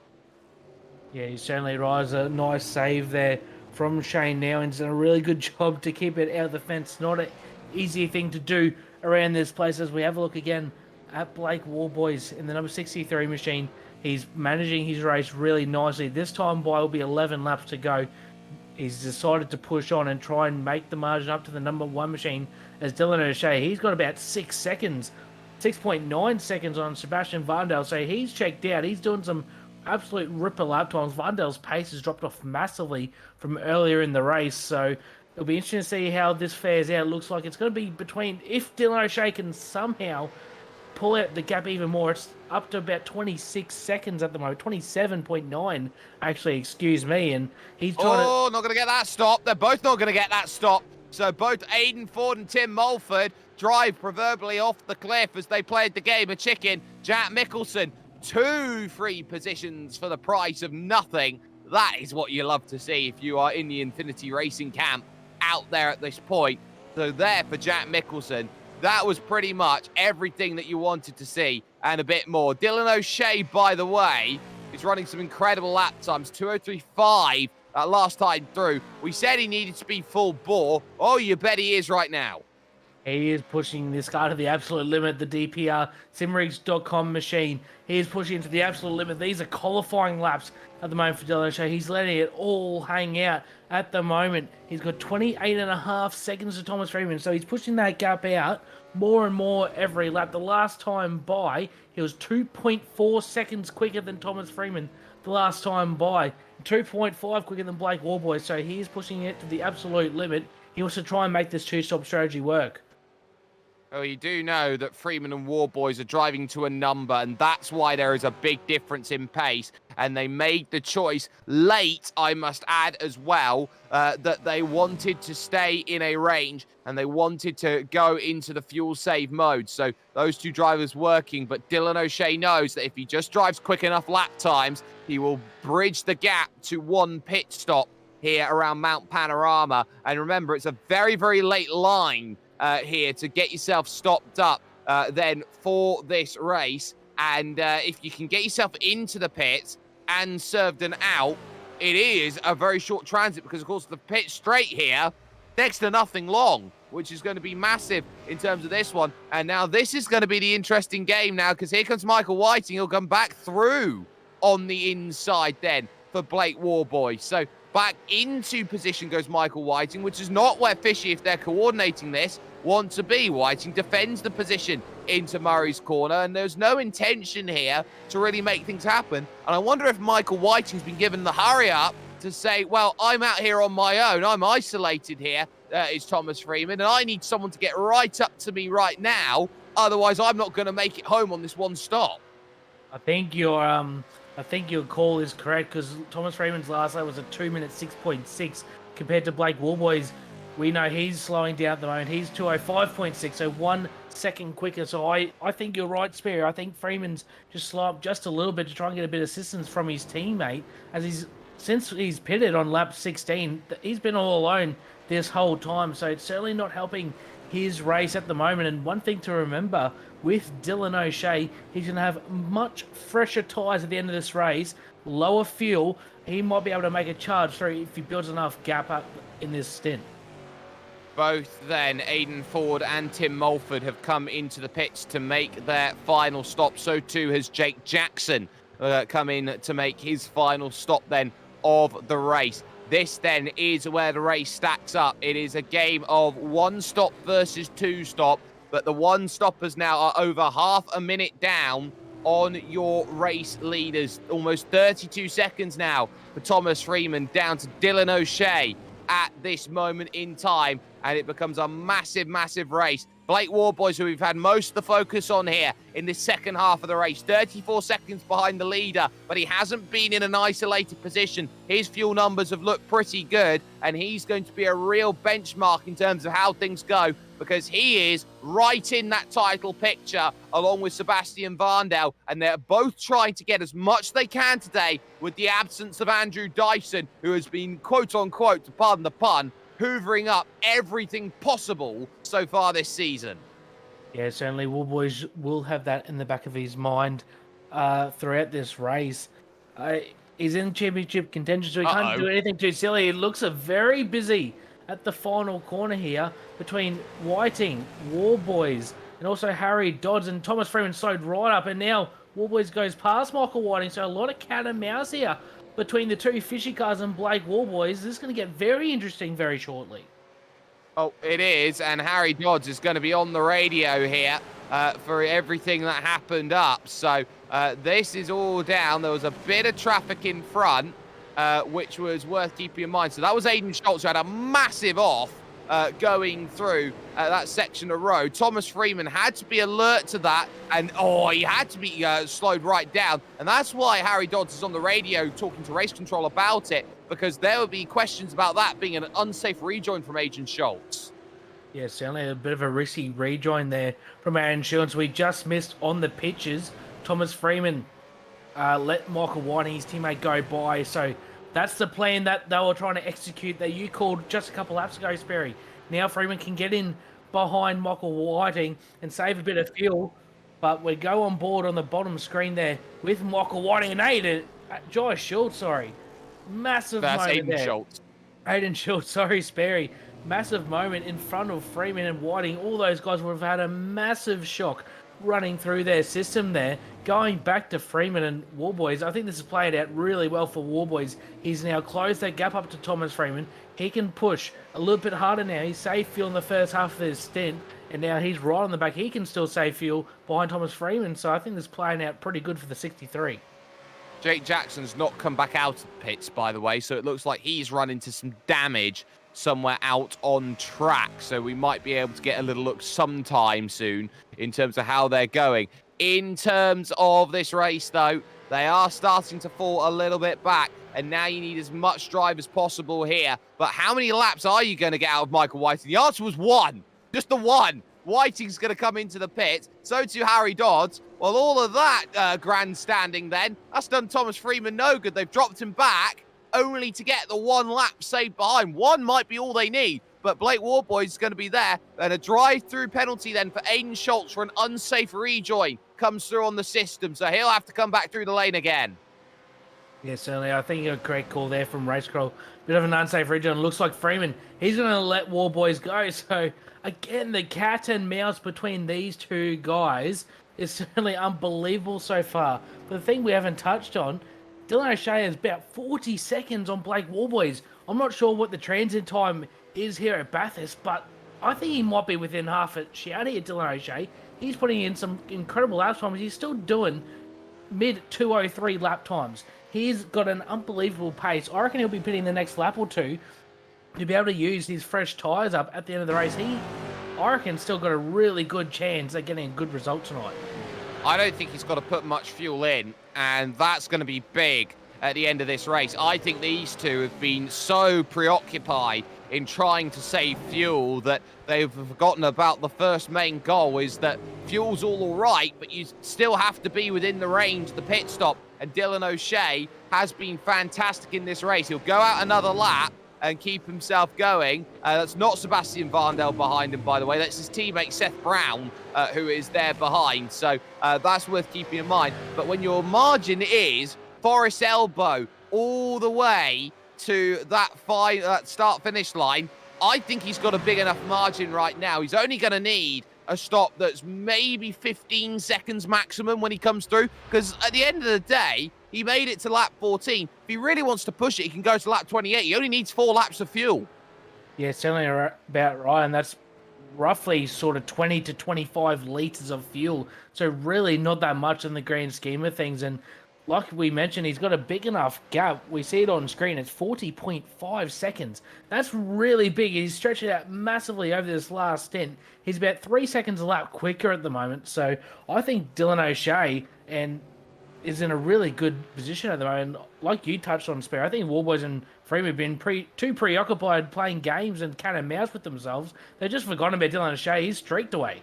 Yeah, he certainly rides a nice save there from Shane now, and he's done a really good job to keep it out of the fence. Not an easy thing to do around this place. As we have a look again at Blake Warboys in the number 63 machine, he's managing his race really nicely. This time by will be 11 laps to go. He's decided to push on and try and make the margin up to the number 1 machine as Dylan O'Shea. He's got about 6 seconds, 6.9 seconds on Sebastian Varndale, so he's checked out. He's doing some absolute ripper lap times. Varndale's pace has dropped off massively from earlier in the race, so it'll be interesting to see how this fares out. It looks like it's going to be between, if Dylan O'Shea can somehow pull out the gap even more, it's up to about 26 seconds at the moment, 27.9 actually, excuse me, and he's trying not going to get that stop. They're both not going to get that stop. So both Aidan Ford and Tim Mulford drive proverbially off the cliff as they played the game of chicken. Jack Mickelson, 2 free positions for the price of nothing. That is what you love to see if you are in the Infinity Racing camp out there at this point. So there for Jack Mickelson. That was pretty much everything that you wanted to see and a bit more. Dylan O'Shea, by the way, is running some incredible lap times, 2:03.5 last time through. We said he needed to be full bore. Oh, you bet he is right now. He is pushing this car to the absolute limit, the DPR simrigs.com machine. He is pushing it to the absolute limit. These are qualifying laps at the moment for Dylan O'Shea. He's letting it all hang out at the moment. He's got 28.5 seconds to Thomas Freeman, so he's pushing that gap out more and more every lap. The last time by, he was 2.4 seconds quicker than Thomas Freeman the last time by. 2.5 quicker than Blake Warboy, so he is pushing it to the absolute limit. He wants to try and make this two-stop strategy work. Well, you do know that Freeman and Warboys are driving to a number, and that's why there is a big difference in pace. And they made the choice late, I must add as well, that they wanted to stay in a range and they wanted to go into the fuel save mode. So those two drivers working, but Dylan O'Shea knows that if he just drives quick enough lap times, he will bridge the gap to 1 pit stop here around Mount Panorama. And remember, it's a very, very late line here to get yourself stopped up then for this race. And if you can get yourself into the pits and served an out, it is a very short transit because, of course, the pit straight here, next to nothing long, which is going to be massive in terms of this one. And now this is going to be the interesting game now because here comes Michael Whiting. He'll come back through on the inside then for Blake Warboy. So back into position goes Michael Whiting, which is not where Fishy, if they're coordinating this, want to be. Whiting defends the position into Murray's corner, and there's no intention here to really make things happen. And I wonder if Michael Whiting's been given the hurry up to say, well, I'm out here on my own. I'm isolated here, is Thomas Freeman, and I need someone to get right up to me right now. Otherwise, I'm not going to make it home on this one stop. I think your call is correct because Thomas Freeman's last lap was a 2 minute 6.6 compared to Blake Warboy's. We know he's slowing down at the moment. He's 2:05.6, so 1 second quicker. So I think you're right, Spear. I think Freeman's just slow up just a little bit to try and get a bit of assistance from his teammate. Since he's pitted on lap 16, he's been all alone this whole time. So it's certainly not helping his race at the moment. And one thing to remember with Dylan O'Shea, he's going to have much fresher tyres at the end of this race, lower fuel. He might be able to make a charge through if he builds enough gap up in this stint. Both then, Aidan Ford and Tim Mulford have come into the pits to make their final stop. So too has Jake Jackson come in to make his final stop then of the race. This then is where the race stacks up. It is a game of 1 stop versus 2 stop, but the 1 stoppers now are over half a minute down on your race leaders. Almost 32 seconds now for Thomas Freeman down to Dylan O'Shea at this moment in time, and it becomes a massive, massive race. Blake Warboys, who we've had most of the focus on here in this second half of the race, 34 seconds behind the leader, but he hasn't been in an isolated position. His fuel numbers have looked pretty good, and he's going to be a real benchmark in terms of how things go, because he is right in that title picture along with Sebastian Varndale, and they're both trying to get as much they can today with the absence of Andrew Dyson, who has been, quote-unquote, to pardon the pun, hoovering up everything possible so far this season. Yeah, certainly Warboys will have that in the back of his mind throughout this race. He's in championship contention, so he can't Uh-oh. do anything too silly. It looks very busy at the final corner here between Whiting, Warboys, and also Harry Dodds, and Thomas Freeman slowed right up, and now Warboys goes past Michael Whiting, so a lot of cat and mouse here between the two fishy cars and Blake Warboys. This is going to get very interesting very shortly. Oh, it is, and Harry Dodds is going to be on the radio here for everything that happened up. So this is all down. There was a bit of traffic in front, which was worth keeping in mind. So that was Aiden Schultz, who had a massive off going through that section of road. Thomas Freeman had to be alert to that, and he had to be slowed right down. And that's why Harry Dodds is on the radio talking to race control about it, because there would be questions about that being an unsafe rejoin from Aiden Schultz. Yeah, certainly a bit of a risky rejoin there from our insurance. We just missed on the pitches. Thomas Freeman let Michael Whiting, his teammate, go by. So that's the plan that they were trying to execute that you called just a couple laps ago, Sperry. Now Freeman can get in behind Michael Whiting and save a bit of fuel. But we go on board on the bottom screen there with Michael Whiting and Josh Schultz, sorry. Massive That's moment Aiden there. Schultz. Aiden Schultz, sorry, Sperry. Massive moment in front of Freeman and Whiting. All those guys would have had a massive shock running through their system there. Going back to Freeman and Warboys, I think this has played out really well for Warboys. He's now closed that gap up to Thomas Freeman. He can push a little bit harder now. He's saved fuel in the first half of his stint, and now he's right on the back. He can still save fuel behind Thomas Freeman, so I think this is playing out pretty good for the 63. Jake Jackson's not come back out of the pits, by the way, so it looks like he's run into some damage somewhere out on track. So we might be able to get a little look sometime soon in terms of how they're going. In terms of this race, though, they are starting to fall a little bit back, and now you need as much drive as possible here. But how many laps are you going to get out of Michael Whiting? The answer was one. Just the one. Whiting's going to come into the pit. So too Harry Dodds. Well, all of that grandstanding then, that's done Thomas Freeman no good. They've dropped him back only to get the one lap saved behind. One might be all they need, but Blake Warboys is going to be there. And a drive-through penalty then for Aiden Schultz for an unsafe rejoin comes through on the system. So he'll have to come back through the lane again. Yeah, certainly. I think a great call there from Race Control. Bit of an unsafe rejoin. Looks like Freeman, he's going to let Warboys go. So, again, the cat and mouse between these two guys is certainly unbelievable so far. But the thing we haven't touched on, Dylan O'Shea is about 40 seconds on Blake Warboys. I'm not sure what the transit time is here at Bathurst, but I think he might be within half a shout here, Dylan O'Shea. He's putting in some incredible lap times. He's still doing mid-203 lap times. He's got an unbelievable pace. I reckon he'll be pitting the next lap or two to be able to use his fresh tyres up at the end of the race. I reckon, still got a really good chance at getting a good result tonight. I don't think he's got to put much fuel in, and that's going to be big at the end of this race. I think these two have been so preoccupied in trying to save fuel that they've forgotten about the first main goal, is that fuel's all right, but you still have to be within the range of the pit stop. And Dylan O'Shea has been fantastic in this race. He'll go out another lap and keep himself going. That's not Sebastian Varndell behind him, by the way. That's his teammate Seth Brown, who is there behind. So that's worth keeping in mind. But when your margin is Forest Elbow all the way to that start-finish line, I think he's got a big enough margin right now. He's only going to need a stop that's maybe 15 seconds maximum when he comes through, because at the end of the day, he made it to lap 14. If he really wants to push it, he can go to lap 28. He only needs 4 laps of fuel. Yeah, certainly about right, and that's roughly sort of 20 to 25 litres of fuel. So really not that much in the grand scheme of things. And like we mentioned, he's got a big enough gap. We see it on screen. It's 40.5 seconds. That's really big. He's stretched it out massively over this last stint. He's about 3 seconds a lap quicker at the moment. So I think Dylan O'Shea is in a really good position at the moment. Like you touched on, Spare, I think Warboys and Freeman have been too preoccupied playing games and cat and mouse with themselves. They've just forgotten about Dylan O'Shea. He's streaked away.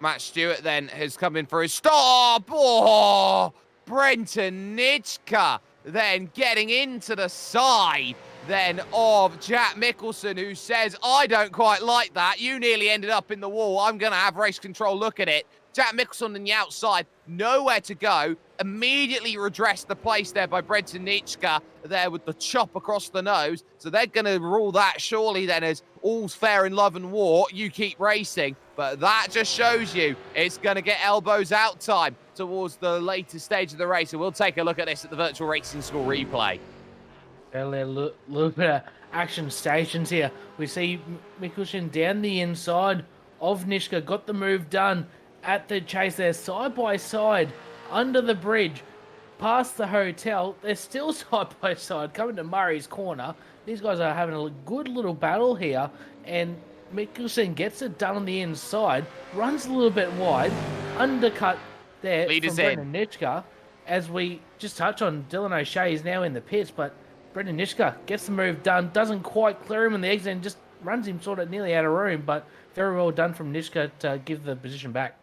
Matt Stewart then has come in for his stop. Oh! Brenton Nitschke then getting into the side then of Jack Mickelson, who says, I don't quite like that. You nearly ended up in the wall. I'm going to have race control look at it. Jack Mickelson on the outside, nowhere to go. immediately redressed the place there by Brenton Nitschke there with the chop across the nose. So they're going to rule that surely then as all's fair in love and war. You keep racing. But that just shows you it's going to get elbows out time towards the later stage of the race. And we'll take a look at this at the Virtual Racing School replay. A little bit of action stations here. We see Mikkelsen down the inside of Nitschke, got the move done at the chase there, side by side, under the bridge, past the hotel. They're still side by side, coming to Murray's corner. These guys are having a good little battle here, and Mikkelsen gets it done on the inside, runs a little bit wide, undercut there from Brendan Nitschke. As we just touch on, Dylan O'Shea is now in the pits, but Brendan Nitschke gets the move done, doesn't quite clear him in the exit, and just runs him sort of nearly out of room, but very well done from Nitschke to give the position back.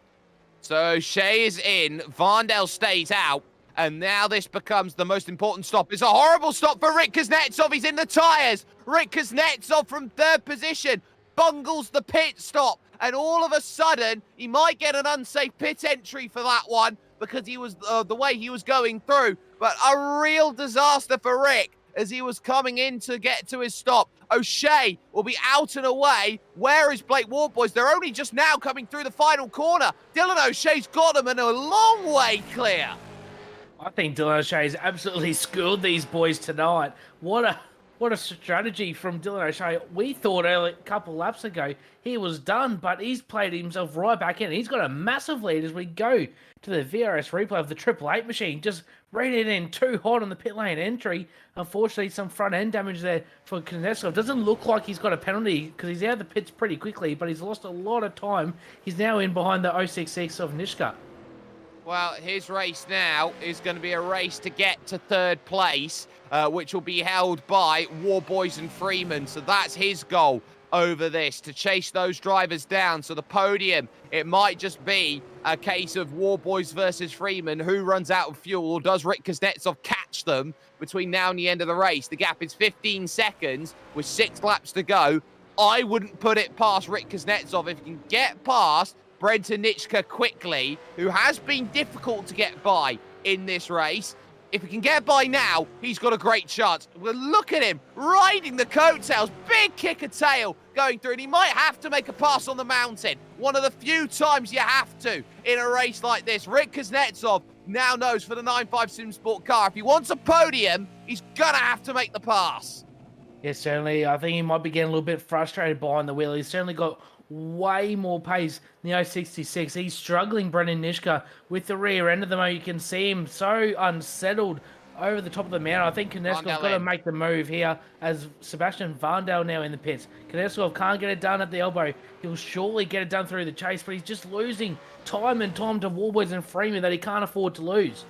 So O'Shea is in, Varndell stays out, and now this becomes the most important stop. It's a horrible stop for Rick Kuznetsov. He's in the tyres. Rick Kuznetsov from third position bungles the pit stop, and all of a sudden, he might get an unsafe pit entry for that one because he was the way he was going through, but a real disaster for Rick as he was coming in to get to his stop. O'Shea will be out and away. Where is Blake Ward, boys? They're only just now coming through the final corner. Dylan O'Shea's got them and a long way clear. I think Dylan O'Shea's absolutely schooled these boys tonight. What a strategy from Dylan O'Shea. We thought a couple laps ago he was done, but he's played himself right back in. He's got a massive lead as we go to the VRS replay of the 888 machine. Just ran it in too hot on the pit lane entry. Unfortunately, some front end damage there for Kuznetsov. Doesn't look like he's got a penalty because he's out of the pits pretty quickly, but he's lost a lot of time. He's now in behind the 066 of Nitschke. Well, his race now is going to be a race to get to third place, which will be held by Warboys and Freeman. So that's his goal over this, to chase those drivers down. So the podium, it might just be a case of Warboys versus Freeman. Who runs out of fuel, or does Rick Kuznetsov catch them between now and the end of the race? The gap is 15 seconds with 6 laps to go. I wouldn't put it past Rick Kuznetsov. If he can get past Brenton Nitschke quickly, who has been difficult to get by in this race, if he can get by now, he's got a great chance. Well, look at him riding the coattails, big kick of tail going through, and he might have to make a pass on the mountain. One of the few times you have to in a race like this. Rick Kuznetsov now knows for the 9.5 SimSport car, if he wants a podium, he's gonna have to make the pass. Yes, certainly. I think he might be getting a little bit frustrated behind the wheel. He's certainly got way more pace than the 066. He's struggling, Brendan Nitschke, with the rear end of the motor. You can see him so unsettled over the top of the mountain. I think Kuznetsov's got to make the move here as Sebastian Varndell now in the pits. Kuznetsov can't get it done at the elbow. He'll surely get it done through the chase, but he's just losing time and time to Warboys and Freeman that he can't afford to lose.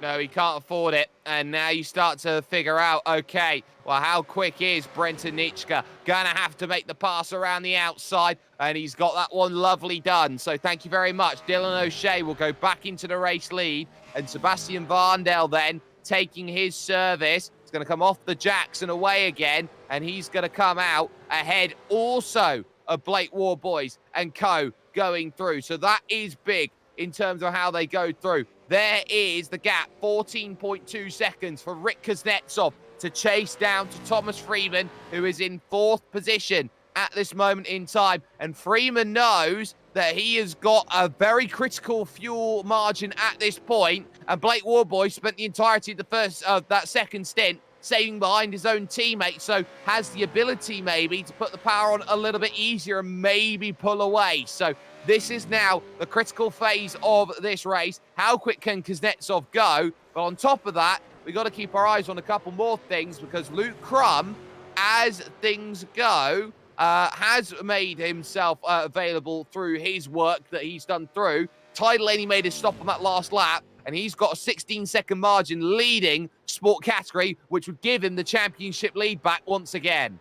No, he can't afford it. And now you start to figure out, okay, well, how quick is Brenton Nitschke? Gonna have to make the pass around the outside, and he's got that one lovely done. So thank you very much. Dylan O'Shea will go back into the race lead, and Sebastian Varndell then taking his service. He's gonna come off the jacks and away again, and he's gonna come out ahead also of Blake Warboys and co going through. So that is big in terms of how they go through. There is the gap, 14.2 seconds for Rick Kuznetsov to chase down to Thomas Freeman, who is in 4th position at this moment in time. And Freeman knows that he has got a very critical fuel margin at this point. And Blake Warboy spent the entirety of the that second stint saving behind his own teammate, so has the ability maybe to put the power on a little bit easier and maybe pull away. So this is now the critical phase of this race. How quick can Kuznetsov go? But on top of that, we've got to keep our eyes on a couple more things, because Luke Crum, as things go, has made himself available through his work that he's done through. Tidal Lane, he made his stop on that last lap, and he's got a 16-second margin leading sport category, which would give him the championship lead back once again.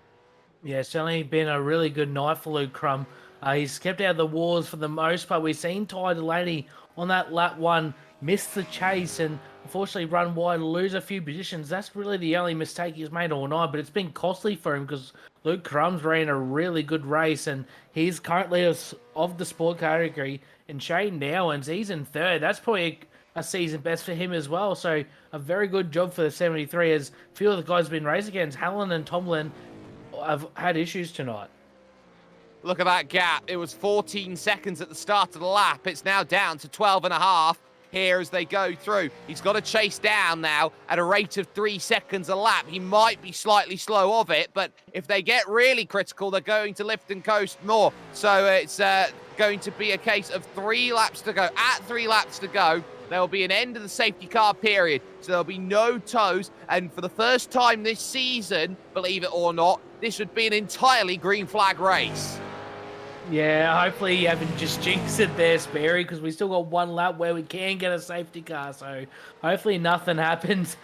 Yeah, certainly been a really good night for Luke Crum. He's kept out of the wars for the most part. We've seen Ty Delaney on that lap 1 miss the chase and unfortunately run wide, lose a few positions. That's really the only mistake he's made all night, but it's been costly for him because Luke Crum's ran a really good race and he's currently of the sport category. And Shane Nowens, he's in 3rd. That's probably a season best for him as well. So a very good job for the 73, as a few of the guys have been raced against. Hallen and Tomlin have had issues tonight. Look at that gap. It was 14 seconds at the start of the lap. It's now down to 12 and a half here as they go through. He's got to chase down now at a rate of 3 seconds a lap. He might be slightly slow of it, but if they get really critical, they're going to lift and coast more. So it's going to be a case of 3 laps to go. At 3 laps to go, there will be an end of the safety car period. So there'll be no tows. And for the first time this season, believe it or not, this would be an entirely green flag race. Yeah, hopefully you haven't just jinxed it there, Sperry, because we still got 1 lap where we can get a safety car. So hopefully nothing happens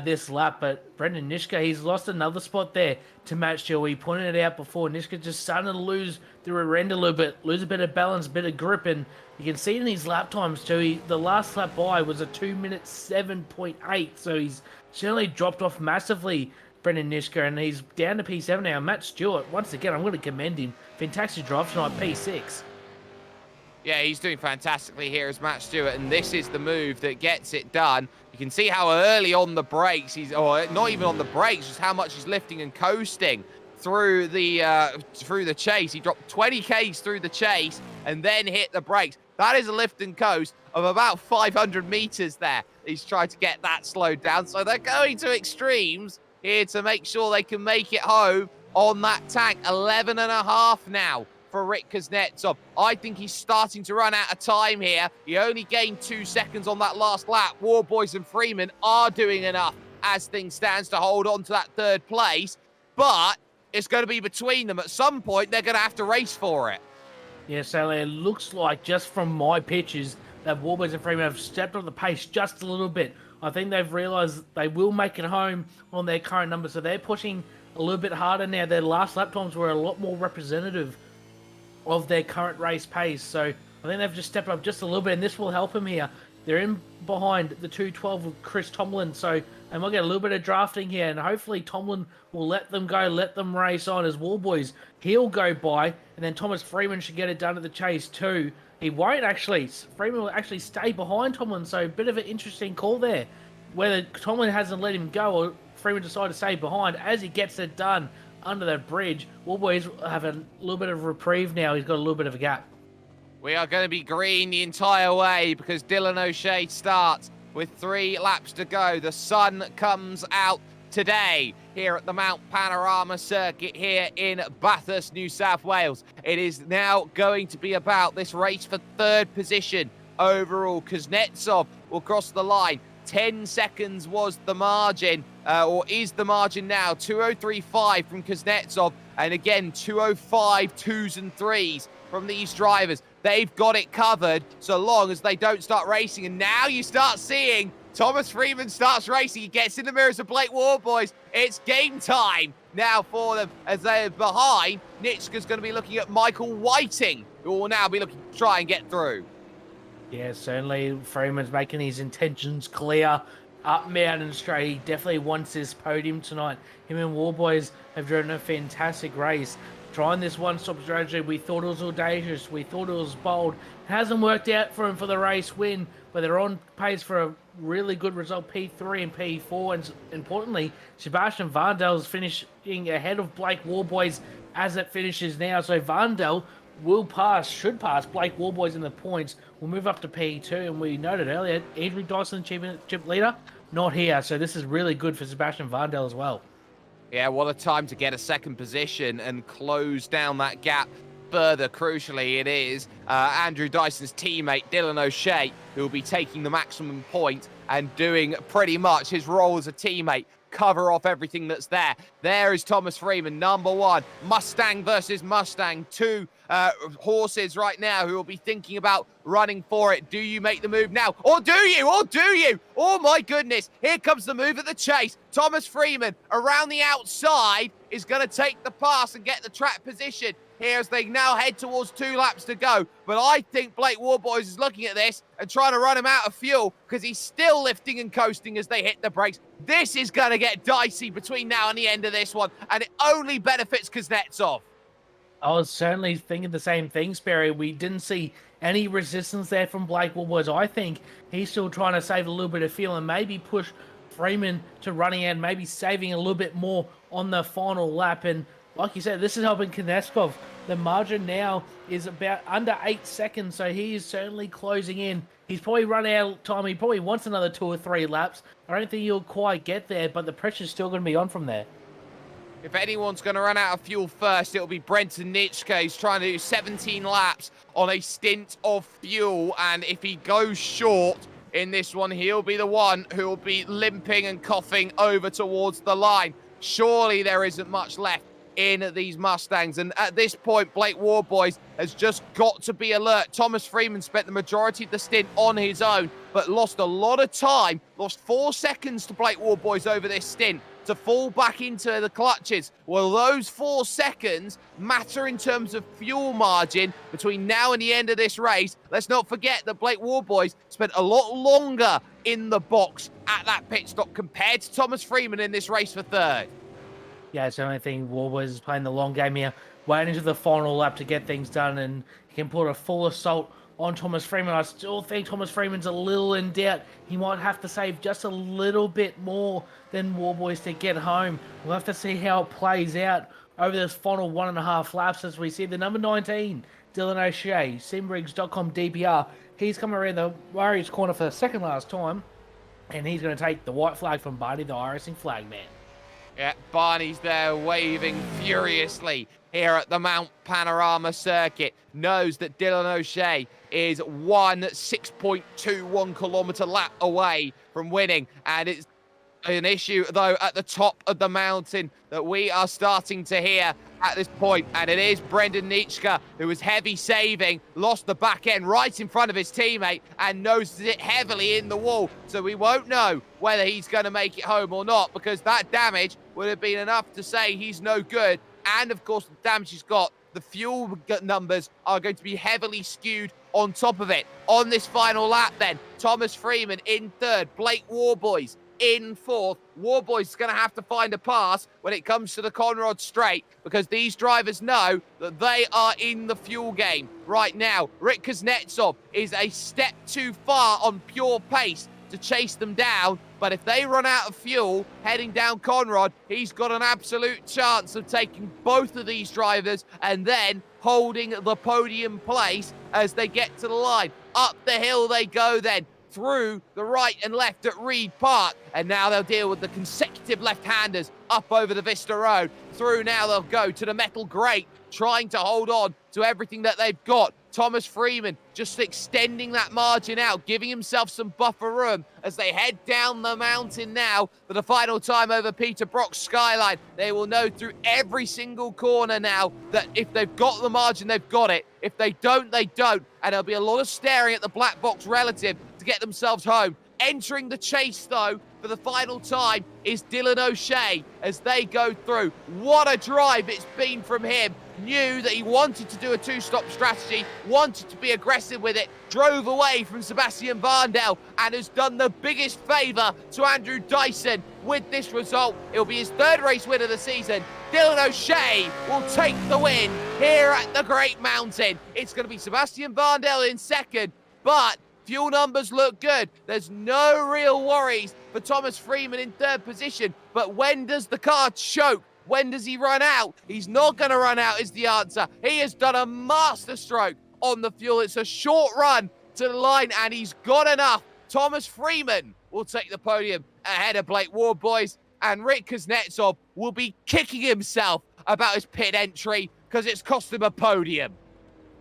this lap. But Brendan Nishka, he's lost another spot there to Matt Stewart. We pointed it out before. Nishka just starting to lose the rear end a little bit, lose a bit of balance, a bit of grip. And you can see it in his lap times too. The last lap by was a 2 minute 7.8. So he's certainly dropped off massively, Brendan Nishka, and he's down to P7 now. Matt Stewart, once again, I'm going to commend him. Fantastic drive tonight, P6. Yeah, he's doing fantastically here as Matt Stewart, and this is the move that gets it done. You can see how early on the brakes, or not even on the brakes, just how much he's lifting and coasting through the chase. He dropped 20 Ks through the chase and then hit the brakes. That is a lift and coast of about 500 meters there. He's tried to get that slowed down, so they're going to extremes here to make sure they can make it home on that tank. 11 and a half now for Rick Kuznetsov. I think he's starting to run out of time here. He only gained 2 seconds on that last lap. Warboys and Freeman are doing enough as things stands to hold on to that 3rd place, but it's going to be between them. At some point, they're going to have to race for it. Yeah, so it looks like, just from my pictures, that Warboys and Freeman have stepped on the pace just a little bit. I think they've realised they will make it home on their current numbers, so they're pushing a little bit harder now. Their last lap times were a lot more representative of their current race pace, so I think they've just stepped up just a little bit, and this will help them here. They're in behind the 212 of Chris Tomlin, so they might get a little bit of drafting here, and hopefully Tomlin will let them go, let them race on as Warboys. He'll go by, and then Thomas Freeman should get it done at the chase too. He won't actually. Freeman will actually stay behind Tomlin, so a bit of an interesting call there. Whether Tomlin hasn't let him go or Freeman decided to stay behind as he gets it done under the bridge. Warboys have a little bit of reprieve now. He's got a little bit of a gap. We are going to be green the entire way because Dylan O'Shea starts with 3 laps to go. The sun comes out today here at the Mount Panorama Circuit here in Bathurst, New South Wales. It is now going to be about this race for 3rd position overall. Kuznetsov will cross the line. 10 seconds was the margin, or is the margin now. 2:03.5 from Kuznetsov, and again 2:05 2s and 3s from these drivers. They've got it covered so long as they don't start racing. And now you start seeing Thomas Freeman starts racing. He gets in the mirrors of Blake Warboys. It's game time now for them as they're behind. Nitschke's going to be looking at Michael Whiting, who will now be looking to try and get through. Yeah, certainly Freeman's making his intentions clear. Up Mountain Straight, he definitely wants this podium tonight. Him and Warboys have driven a fantastic race. Trying this one-stop strategy, we thought it was audacious, we thought it was bold. It hasn't worked out for him for the race win, but they're on pace for a really good result, P3 and P4. And importantly, Sebastian Varndel's finishing ahead of Blake Warboys as it finishes now. So Varndel should pass Blake Warboys in the points. We'll move up to P2, and we noted earlier, Adrian Dyson, championship leader, not here. So this is really good for Sebastian Varndel as well. Yeah, what a time to get a 2nd position and close down that gap further. Crucially, it is Andrew Dyson's teammate, Dylan O'Shea, who will be taking the maximum point and doing pretty much his role as a teammate. Cover off everything that's there. There is Thomas Freeman, number 1. Mustang versus Mustang. 2 horses right now who will be thinking about running for it. Do you make the move now? Or do you? Oh my goodness. Here comes the move at the chase. Thomas Freeman around the outside is going to take the pass and get the track position here as they now head towards 2 laps to go. But I think Blake Warboys is looking at this and trying to run him out of fuel because he's still lifting and coasting as they hit the brakes. This is going to get dicey between now and the end of this one, and it only benefits Kuznetsov. I was certainly thinking the same thing, Sperry. We didn't see any resistance there from Blake Woodwards. I think he's still trying to save a little bit of fuel and maybe push Freeman to running out, maybe saving a little bit more on the final lap. And like you said, this is helping Koneskov. The margin now is about under 8 seconds, so he is certainly closing in. He's probably run out of time. He probably wants another 2 or 3 laps. I don't think he'll quite get there, but the pressure's still going to be on from there. If anyone's going to run out of fuel first, it'll be Brenton Nitschke. He's trying to do 17 laps on a stint of fuel, and if he goes short in this one, he'll be the one who will be limping and coughing over towards the line. Surely there isn't much left in these Mustangs, and at this point, Blake Warboys has just got to be alert. Thomas Freeman spent the majority of the stint on his own, but lost a lot of time, lost 4 seconds to Blake Warboys over this stint to fall back into the clutches. Well, those 4 seconds matter in terms of fuel margin between now and the end of this race. Let's not forget that Blake Warboys spent a lot longer in the box at that pit stop compared to Thomas Freeman in this race for third. Yeah, it's the only thing. Warboys is playing the long game here, waiting to the final lap to get things done, and he can put a full assault on Thomas Freeman. I still think Thomas Freeman's a little in doubt. He might have to save just a little bit more than Warboys to get home. We'll have to see how it plays out over this final 1.5 laps as we see the number 19, Dylan O'Shea, Simbriggs.com DPR. He's coming around the Warriors corner for the second last time, and he's going to take the white flag from Barney, the iRacing flag man. Yeah, Barney's there waving furiously here at the Mount Panorama circuit. Knows that Dylan O'Shea is 6.21 kilometre lap away from winning. And it's an issue, though, at the top of the mountain that we are starting to hear at this point. And it is Brendan Nitschke, who was heavy saving, lost the back end right in front of his teammate and noses it heavily in the wall. So we won't know whether he's going to make it home or not, because that damage would have been enough to say he's no good. And, of course, the damage he's got, the fuel numbers are going to be heavily skewed on top of it. On this final lap, then, Thomas Freeman in third, Blake Warboys in fourth. Warboys is going to have to find a pass when it comes to the Conrod Straight, because these drivers know that they are in the fuel game right now. Rick Kuznetsov is a step too far on pure pace to chase them down, but if they run out of fuel heading down Conrod, he's got an absolute chance of taking both of these drivers and then holding the podium place as they get to the line. Up the hill they go then, through the right and left at Reed Park, and now they'll deal with the consecutive left-handers up over the Vista Road. Through now they'll go to the Metal Grate, trying to hold on to everything that they've got. Thomas Freeman just extending that margin out, giving himself some buffer room as they head down the mountain now for the final time over Peter Brock's skyline. They will know through every single corner now that if they've got the margin, they've got it. If they don't, they don't. And there'll be a lot of staring at the black box relative to get themselves home. Entering the chase, though, for the final time is Dylan O'Shea as they go through. What a drive it's been from him. Knew that he wanted to do a two-stop strategy, wanted to be aggressive with it, drove away from Sebastian Varndell, and has done the biggest favour to Andrew Dyson with this result. It'll be his third race win of the season. Dylan O'Shea will take the win here at the Great Mountain. It's going to be Sebastian Varndell in second, but fuel numbers look good. There's no real worries for Thomas Freeman in third position. But when does the car choke? When does he run out? He's not going to run out is the answer. He has done a masterstroke on the fuel. It's a short run to the line, and he's got enough. Thomas Freeman will take the podium ahead of Blake Warboys, and Rick Kuznetsov will be kicking himself about his pit entry because it's cost him a podium.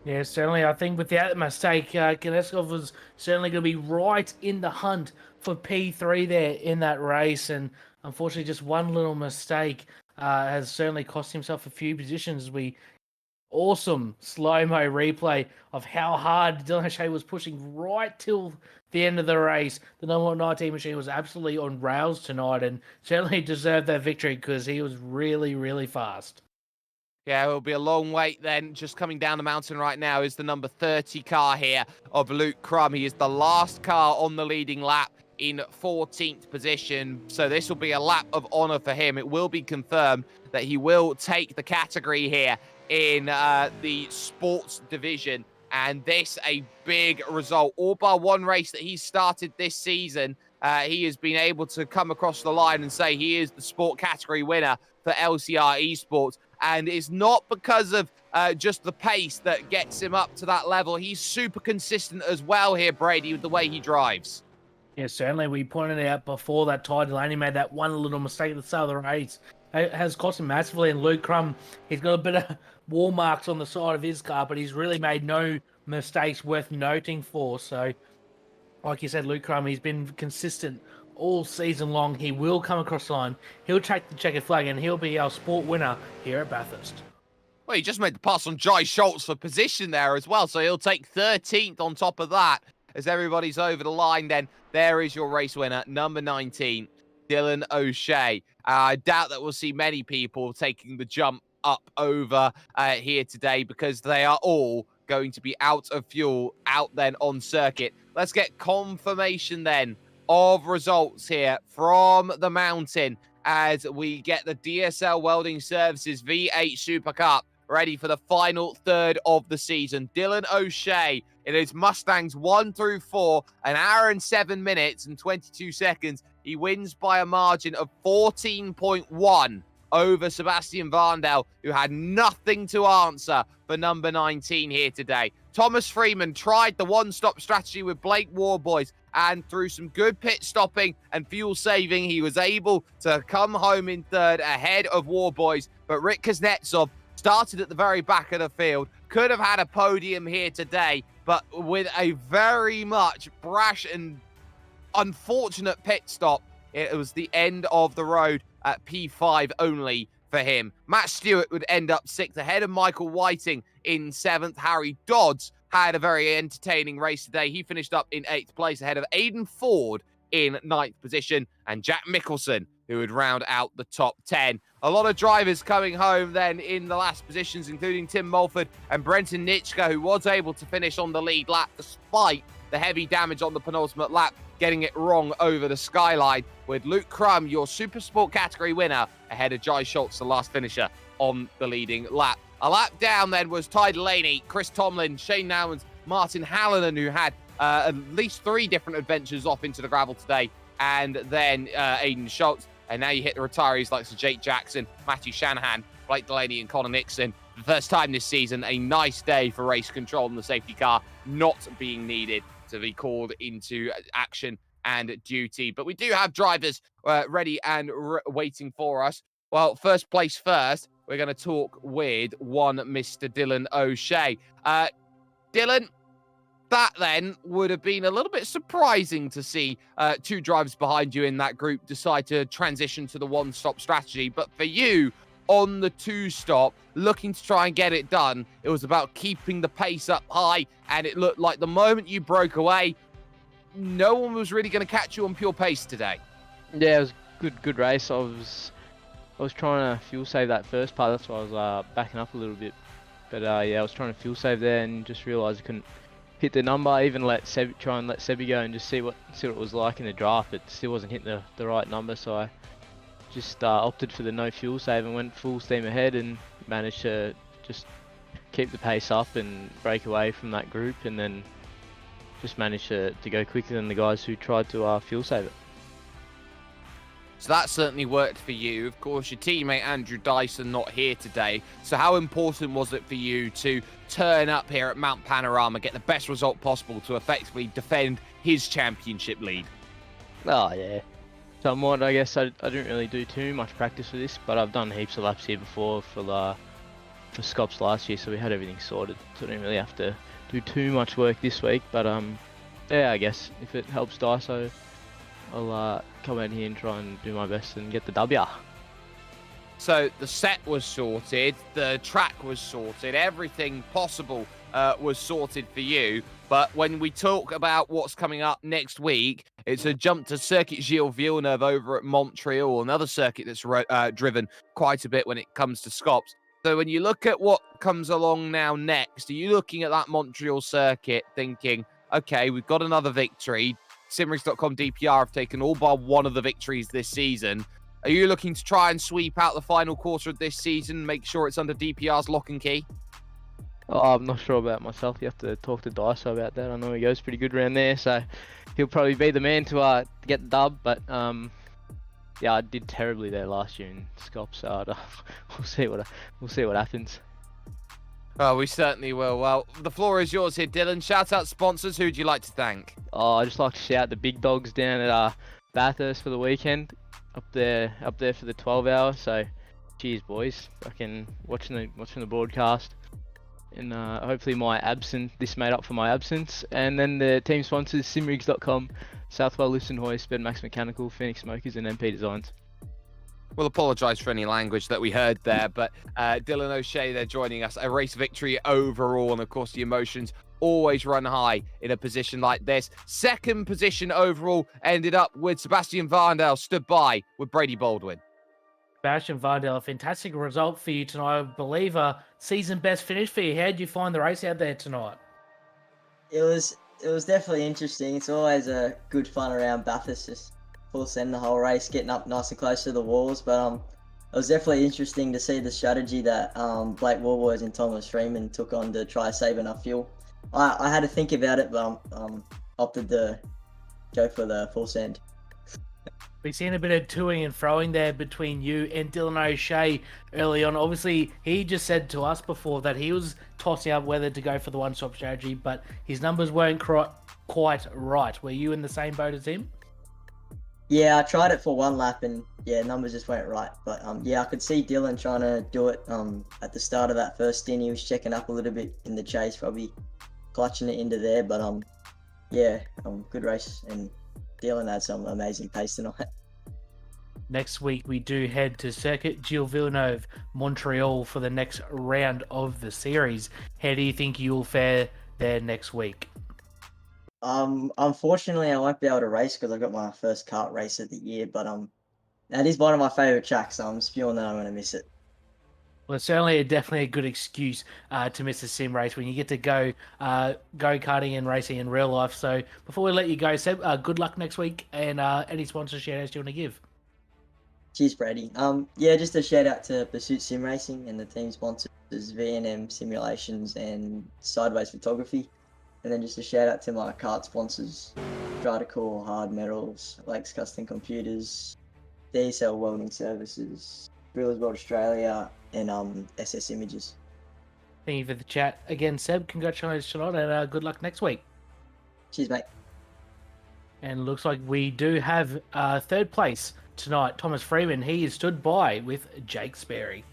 Yeah, certainly. I think without the mistake, Koneskov was certainly going to be right in the hunt for P3 there in that race. And unfortunately, just one little mistake has certainly cost himself a few positions. Awesome slow-mo replay of how hard Dylan O'Shea was pushing right till the end of the race. The number 19 machine was absolutely on rails tonight and certainly deserved that victory because he was really, really fast. Yeah, it'll be a long wait then. Just coming down the mountain right now is the number 30 car here of Luke Crum. He is the last car on the leading lap in 14th position. So this will be a lap of honor for him. It will be confirmed that he will take the category here in the sports division. And this a big result. All bar one race that he started this season, he has been able to come across the line and say he is the sport category winner for LCR Esports. And it's not because of just the pace that gets him up to that level. He's super consistent as well here, Brady, with the way he drives. Yeah, certainly. We pointed out before that Ty Delaney made that one little mistake at the start of the race. It has cost him massively. And Luke Crum, he's got a bit of wall marks on the side of his car, but he's really made no mistakes worth noting for. So, like you said, Luke Crum, he's been consistent all season long. He will come across the line. He'll take the checkered flag, and he'll be our sport winner here at Bathurst. Well, he just made the pass on Jai Schultz for position there as well, so he'll take 13th on top of that. As everybody's over the line, then there is your race winner, number 19, Dylan O'Shea. I doubt that we'll see many people taking the jump up over here today because they are all going to be out of fuel out then on circuit. Let's get confirmation then of results here from the mountain as we get the DSL Welding Services V8 SuperCup ready for the final third of the season. Dylan O'Shea in his Mustangs 1 through 4, an hour and 7 minutes and 22 seconds. He wins by a margin of 14.1 over Sebastian Varndale, who had nothing to answer for number 19 here today. Thomas Freeman tried the one-stop strategy with Blake Warboys, and through some good pit stopping and fuel saving, he was able to come home in third ahead of Warboys. But Rick Kuznetsov started at the very back of the field, could have had a podium here today, but with a very much brash and unfortunate pit stop, it was the end of the road at P5 only for him. Matt Stewart would end up 6th ahead of Michael Whiting in 7th. Harry Dodds had a very entertaining race today. He finished up in 8th place ahead of Aidan Ford in 9th position, and Jack Mickelson, who would round out the top 10. A lot of drivers coming home then in the last positions, including Tim Mulford and Brenton Nitschke, who was able to finish on the lead lap despite the heavy damage on the penultimate lap, getting it wrong over the skyline, with Luke Crum, your Super Sport category winner, ahead of Jai Schultz, the last finisher, on the leading lap. A lap down then was Ty Delaney, Chris Tomlin, Shane Nowens, Martin Hallinan, who had at least 3 different adventures off into the gravel today, and then Aidan Schultz. And now you hit the retirees like Sir Jake Jackson, Matthew Shanahan, Blake Delaney, and Connor Nixon. For the first time this season, a nice day for race control and the safety car not being needed to be called into action and duty. But we do have drivers ready and waiting for us. Well, first place first, we're going to talk with one Mr. Dylan O'Shea. Dylan, that then would have been a little bit surprising to see 2 drivers behind you in that group decide to transition to the one-stop strategy. But for you, on the 2-stop, looking to try and get it done, it was about keeping the pace up high, and it looked like the moment you broke away, no one was really going to catch you on pure pace today. Yeah, it was a good race. I was trying to fuel save that first part, that's why I was backing up a little bit. But yeah, I was trying to fuel save there and just realised I couldn't hit the number. I even try and let Sebi go and just see what it was like in the draft. It still wasn't hitting the right number, so I just opted for the no fuel save and went full steam ahead and managed to just keep the pace up and break away from that group, and then just managed to go quicker than the guys who tried to fuel save it. So that certainly worked for you. Of course, your teammate Andrew Dyson not here today. So how important was it for you to turn up here at Mount Panorama, get the best result possible to effectively defend his championship lead? Oh yeah, somewhat. I guess I didn't really do too much practice for this, but I've done heaps of laps here before for Scops last year, so we had everything sorted. So I didn't really have to do too much work this week. But yeah, I guess if it helps Dyso, I'll come out here and try and do my best and get the W. So the set was sorted, the track was sorted, everything possible was sorted for you. But when we talk about what's coming up next week, it's a jump to Circuit Gilles Villeneuve over at Montreal, another circuit that's driven quite a bit when it comes to Scops. So when you look at what comes along now next, are you looking at that Montreal circuit thinking, okay, we've got another victory. Simrix.com DPR have taken all bar one of the victories this season. Are you looking to try and sweep out the final quarter of this season, make sure it's under DPR's lock and key? Oh, I'm not sure about myself. You have to talk to Dyso about that. I know he goes pretty good around there, so he'll probably be the man to get the dub. But yeah, I did terribly there last year in Scop, so we'll see what happens. Oh, we certainly will. Well, the floor is yours here, Dylan. Shout out sponsors. Who would you like to thank? Oh, I just like to shout the big dogs down at Bathurst for the weekend, up there for the 12 hour. So, cheers, boys. Fucking watching the broadcast, and hopefully this made up for my absence. And then the team sponsors: simrigs.com, Southwell Listen Hoist, Bedmax Mechanical, Phoenix Smokers, and MP Designs. We'll apologise for any language that we heard there, but Dylan O'Shea, they're joining us. A race victory overall, and of course the emotions always run high in a position like this. Second position overall ended up with Sebastian Varndale, stood by with Brady Baldwin. Sebastian Varndale, a fantastic result for you tonight. I believe a season best finish for you. How did you find the race out there tonight? It was definitely interesting. It's always a good fun around Bathurst, just full send the whole race, getting up nice and close to the walls. But it was definitely interesting to see the strategy that Blake Warboys and Thomas Freeman took on to try to save enough fuel. I had to think about it, but opted to go for the full send. We've seen a bit of toing and throwing there between you and Dylan O'Shea early on. Obviously, he just said to us before that he was tossing up whether to go for the one-stop strategy, but his numbers weren't quite right. Were you in the same boat as him? Yeah, I tried it for one lap and yeah, numbers just weren't right. But yeah, I could see Dylan trying to do it at the start of that first stint. He was checking up a little bit in the chase, probably clutching it into there. But yeah, good race, and Dylan had some amazing pace tonight. Next week, we do head to Circuit Gilles Villeneuve, Montreal, for the next round of the series. How do you think you'll fare there next week? Unfortunately, I won't be able to race because I got my first kart race of the year. But that is one of my favourite tracks, so I'm spewing that I'm going to miss it. Well, it's certainly definitely a good excuse to miss a sim race when you get to go karting and racing in real life. So before we let you go, Seb, good luck next week, and any sponsor shout-outs you want to give? Cheers, Brady. Yeah, just a shout out to Pursuit Sim Racing and the team sponsors V&M Simulations and Sideways Photography. And then just a shout out to my kart sponsors, Stratacore, Hard Metals, Lakes Custom Computers, DSL Welding Services, Brewers World Australia, and SS Images. Thank you for the chat again, Seb. Congratulations tonight, and good luck next week. Cheers, mate. And looks like we do have third place tonight. Thomas Freeman, he is stood by with Jake Sperry.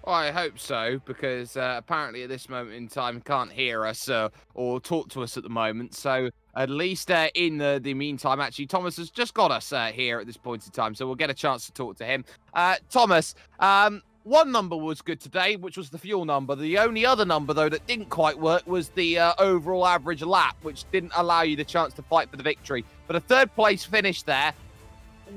I hope so, because apparently at this moment in time he can't hear us or talk to us at the moment. So at least in the meantime, actually, Thomas has just got us here at this point in time, so we'll get a chance to talk to him. Thomas, one number was good today, which was the fuel number. The only other number, though, that didn't quite work was the overall average lap, which didn't allow you the chance to fight for the victory. But a third place finish there.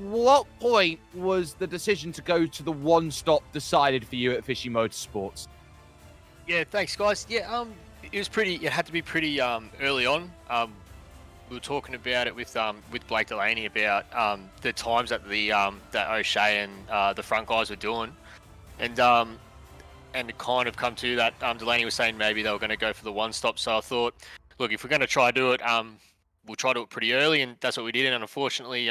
What point was the decision to go to the one-stop decided for you at Fishy Motorsports? Yeah, thanks, guys. Yeah, it had to be pretty early on. We were talking about it with Blake Delaney about the times that that O'Shea and the front guys were doing, and it kind of come to that. Delaney was saying maybe they were going to go for the one-stop. So I thought, look, if we're going to try to do it, we'll try to do it pretty early, and that's what we did. And unfortunately,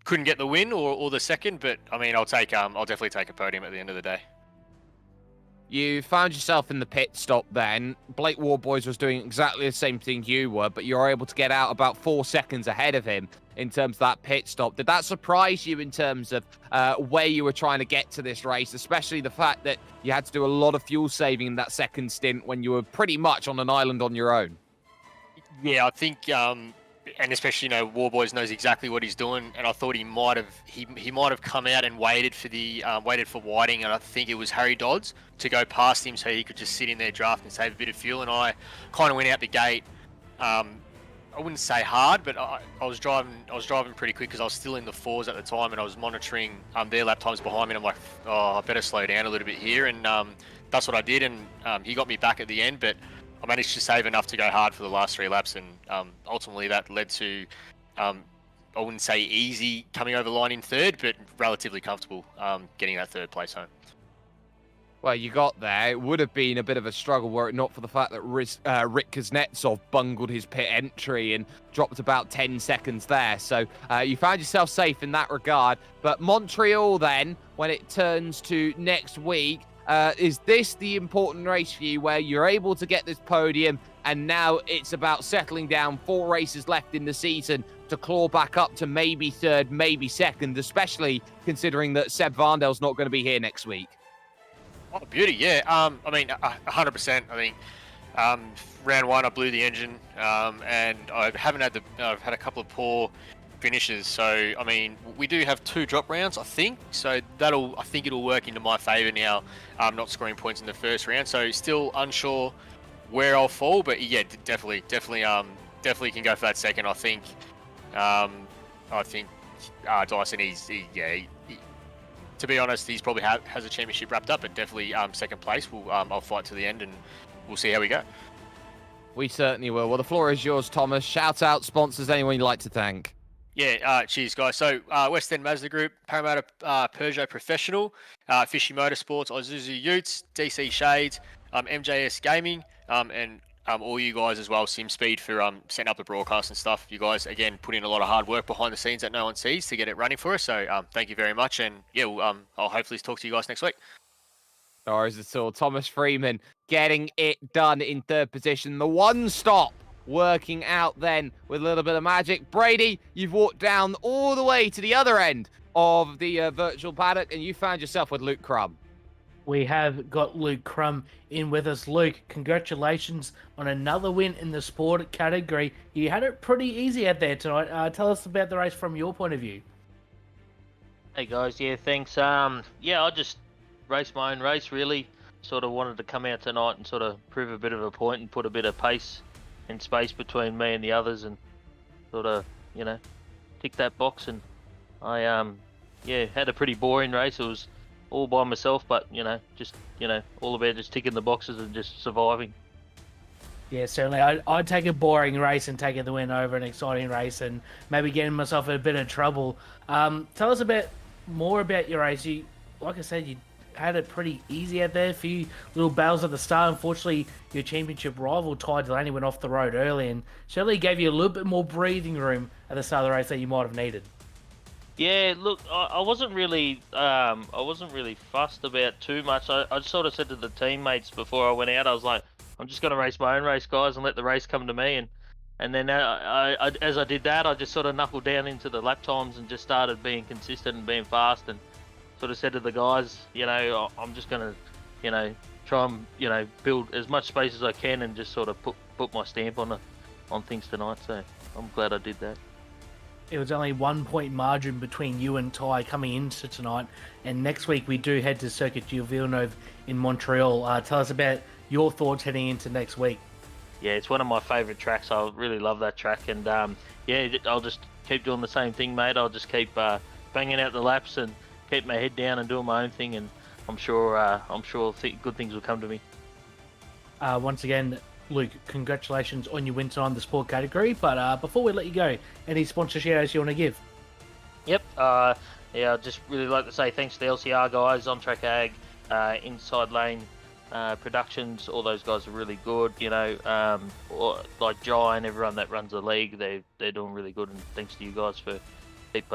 couldn't get the win or the second, but I mean, I'll definitely take a podium at the end of the day. You found yourself in the pit stop then. Blake Warboys was doing exactly the same thing you were, but you were able to get out about 4 seconds ahead of him in terms of that pit stop. Did that surprise you in terms of where you were trying to get to this race, especially the fact that you had to do a lot of fuel saving in that second stint when you were pretty much on an island on your own? Yeah, I think, and especially, Warboys knows exactly what he's doing, and I thought he might have come out and waited for Whiting, and I think it was Harry Dodds to go past him so he could just sit in their draft and save a bit of fuel. And I kind of went out the gate. I wouldn't say hard, but I was driving pretty quick because I was still in the fours at the time, and I was monitoring their lap times behind me. And I'm like, I better slow down a little bit here, and that's what I did. And he got me back at the end, but I managed to save enough to go hard for the last 3 laps, and ultimately that led to, I I wouldn't say easy coming over the line in third, but relatively comfortable getting that third place home. Well, you got there. It would have been a bit of a struggle were it not for the fact that Rick Kuznetsov bungled his pit entry and dropped about 10 seconds there. So you found yourself safe in that regard. But Montreal then, when it turns to next week, is this the important race for you where you're able to get this podium and now it's about settling down 4 races left in the season to claw back up to maybe third, maybe second, especially considering that Seb Varndel's not going to be here next week? Oh, beauty, yeah. I mean, 100%. I think round 1 I blew the engine, and I've had a couple of poor finishes. So I mean, we do have 2 drop rounds, I think. So I think it'll work into my favour now. Not scoring points in the first round. So still unsure where I'll fall, but yeah, definitely can go for that second. I think Dyson, to be honest, he's probably has a championship wrapped up, but definitely second place. I'll fight to the end, and we'll see how we go. We certainly will. Well, the floor is yours, Thomas. Shout out sponsors, anyone you'd like to thank. Yeah, cheers, guys. So, West End Mazda Group, Parramatta Peugeot Professional, Fishy Motorsports, Isuzu Utes, DC Shades, MJS Gaming, and all you guys as well, SimSpeed, for setting up the broadcast and stuff. You guys, again, put in a lot of hard work behind the scenes that no one sees to get it running for us. So, thank you very much. And, yeah, I'll hopefully talk to you guys next week. No worries at all. Thomas Freeman getting it done in third position. The one stop working out then with a little bit of magic. Brady, you've walked down all the way to the other end of the virtual paddock and you found yourself with Luke Crum. We have got Luke Crum in with us. Luke, congratulations on another win in the sport category. You had it pretty easy out there tonight. Tell us about the race from your point of view. Hey guys, yeah, thanks. Yeah, I just raced my own race really. Sort of wanted to come out tonight and sort of prove a bit of a point and put a bit of pace and space between me and the others and sort of, tick that box. And I, had a pretty boring race. It was all by myself, but, all about just ticking the boxes and just surviving. Yeah, certainly. I'd take a boring race and taking the win over an exciting race and maybe getting myself in a bit of trouble. Tell us more about your race. Like I said, you had it pretty easy out there. A few little battles at the start. Unfortunately, your championship rival, Ty Delaney, went off the road early and certainly gave you a little bit more breathing room at the start of the race that you might have needed. Yeah, look, I wasn't really fussed about too much. I sort of said to the teammates before I went out, I was like, I'm just going to race my own race, guys, and let the race come to me. And then as I did that, I just sort of knuckled down into the lap times and just started being consistent and being fast and sort of said to the guys, I'm just going to, try and, build as much space as I can and just sort of put my stamp on things tonight. So I'm glad I did that. It was only 1 point margin between you and Ty coming into tonight. And next week we do head to Circuit Gilles Villeneuve in Montreal. Tell us about your thoughts heading into next week. Yeah, it's one of my favourite tracks. I really love that track. And I'll just keep doing the same thing, mate. I'll just keep banging out the laps and keep my head down and doing my own thing. And I'm sure good things will come to me. Once again, Luke, congratulations on your win tonight in the sport category. But before we let you go, any sponsor shout-outs you want to give? Yep. I'd just really like to say thanks to the LCR guys, On Track Ag, Inside Lane Productions. All those guys are really good. Like Jai and everyone that runs the league, they're doing really good. And thanks to you guys for keep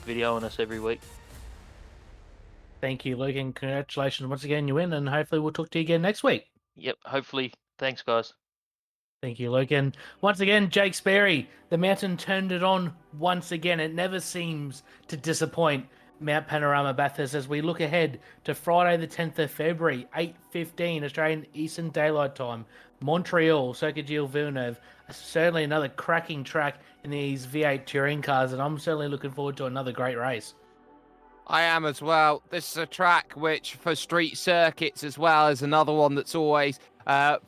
videoing us every week. Thank you, Luke, and congratulations once again, you win, and hopefully we'll talk to you again next week. Yep, hopefully. Thanks, guys. Thank you, Luke. And once again, Jake Sperry, the mountain turned it on once again. It never seems to disappoint Mount Panorama Bathurst as we look ahead to Friday the 10th of February, 8:15 Australian Eastern Daylight Time, Montreal, Circuit Gilles Villeneuve. Certainly another cracking track in these V8 touring cars, and I'm certainly looking forward to another great race. I am as well. This is a track which, for street circuits as well, is another one that's always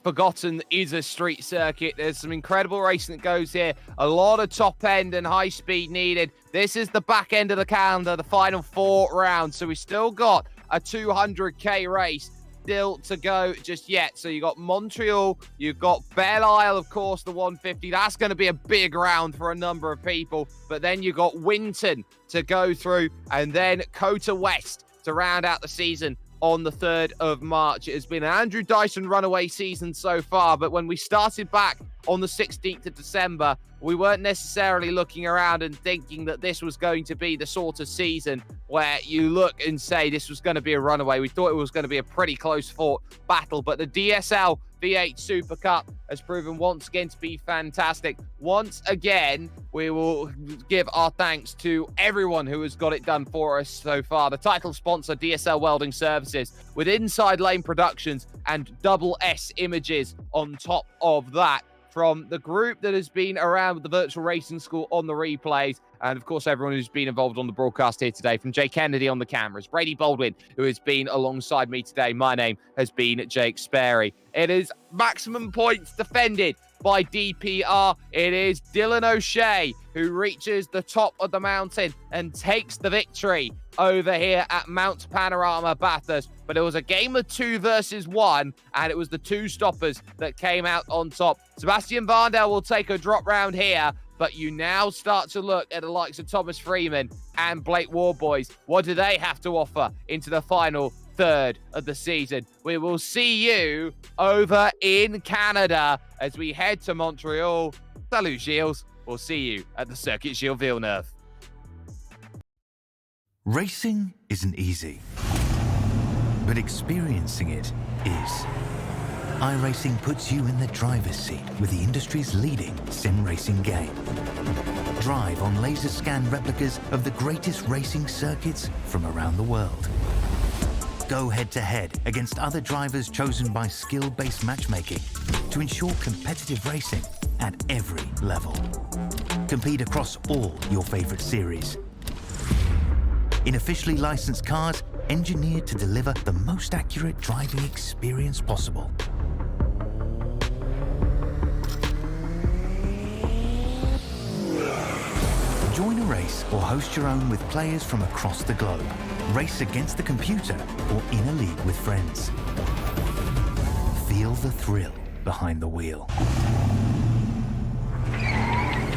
forgotten is a street circuit. There's some incredible racing that goes here. A lot of top end and high speed needed. This is the back end of the calendar, the final 4 rounds. So we still got a 200k race still to go just yet. So you got Montreal, you've got Belle Isle, of course, the 150. That's going to be a big round for a number of people. But then you got Winton to go through, and then Cota West to round out the season on the 3rd of March. It has been an Andrew Dyson runaway season so far, but when we started back on the 16th of December, we weren't necessarily looking around and thinking that this was going to be the sort of season where you look and say this was going to be a runaway. We thought it was going to be a pretty close fought battle, but the DSL V8 SuperCup has proven once again to be fantastic. Once again, we will give our thanks to everyone who has got it done for us so far. The title sponsor, DSL Welding Services, with Inside Lane Productions and Double S Images on top of that. From the group that has been around with the virtual racing school on the replays, and of course everyone who's been involved on the broadcast here today, from Jay Kennedy on the cameras, Brady Baldwin, who has been alongside me today. My name has been Jake Sperry. It is maximum points defended by DPR. It is Dylan O'Shea who reaches the top of the mountain and takes the victory over here at Mount Panorama Bathurst. But it was a game of 2 versus 1, and it was the 2 stoppers that came out on top. Sebastian Varndell will take a drop round here, but you now start to look at the likes of Thomas Freeman and Blake Warboys. What do they have to offer into the final 3rd of the season? We will see you over in Canada as we head to Montreal. Salut, Gilles. We'll see you at the Circuit Gilles Villeneuve. Racing isn't easy, but experiencing it is. iRacing puts you in the driver's seat with the industry's leading sim racing game. Drive on laser scan replicas of the greatest racing circuits from around the world. Go head-to-head against other drivers chosen by skill-based matchmaking to ensure competitive racing at every level. Compete across all your favorite series. In officially licensed cars, engineered to deliver the most accurate driving experience possible. Join a race or host your own with players from across the globe. Race against the computer or in a league with friends. Feel the thrill behind the wheel.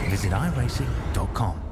Visit iRacing.com.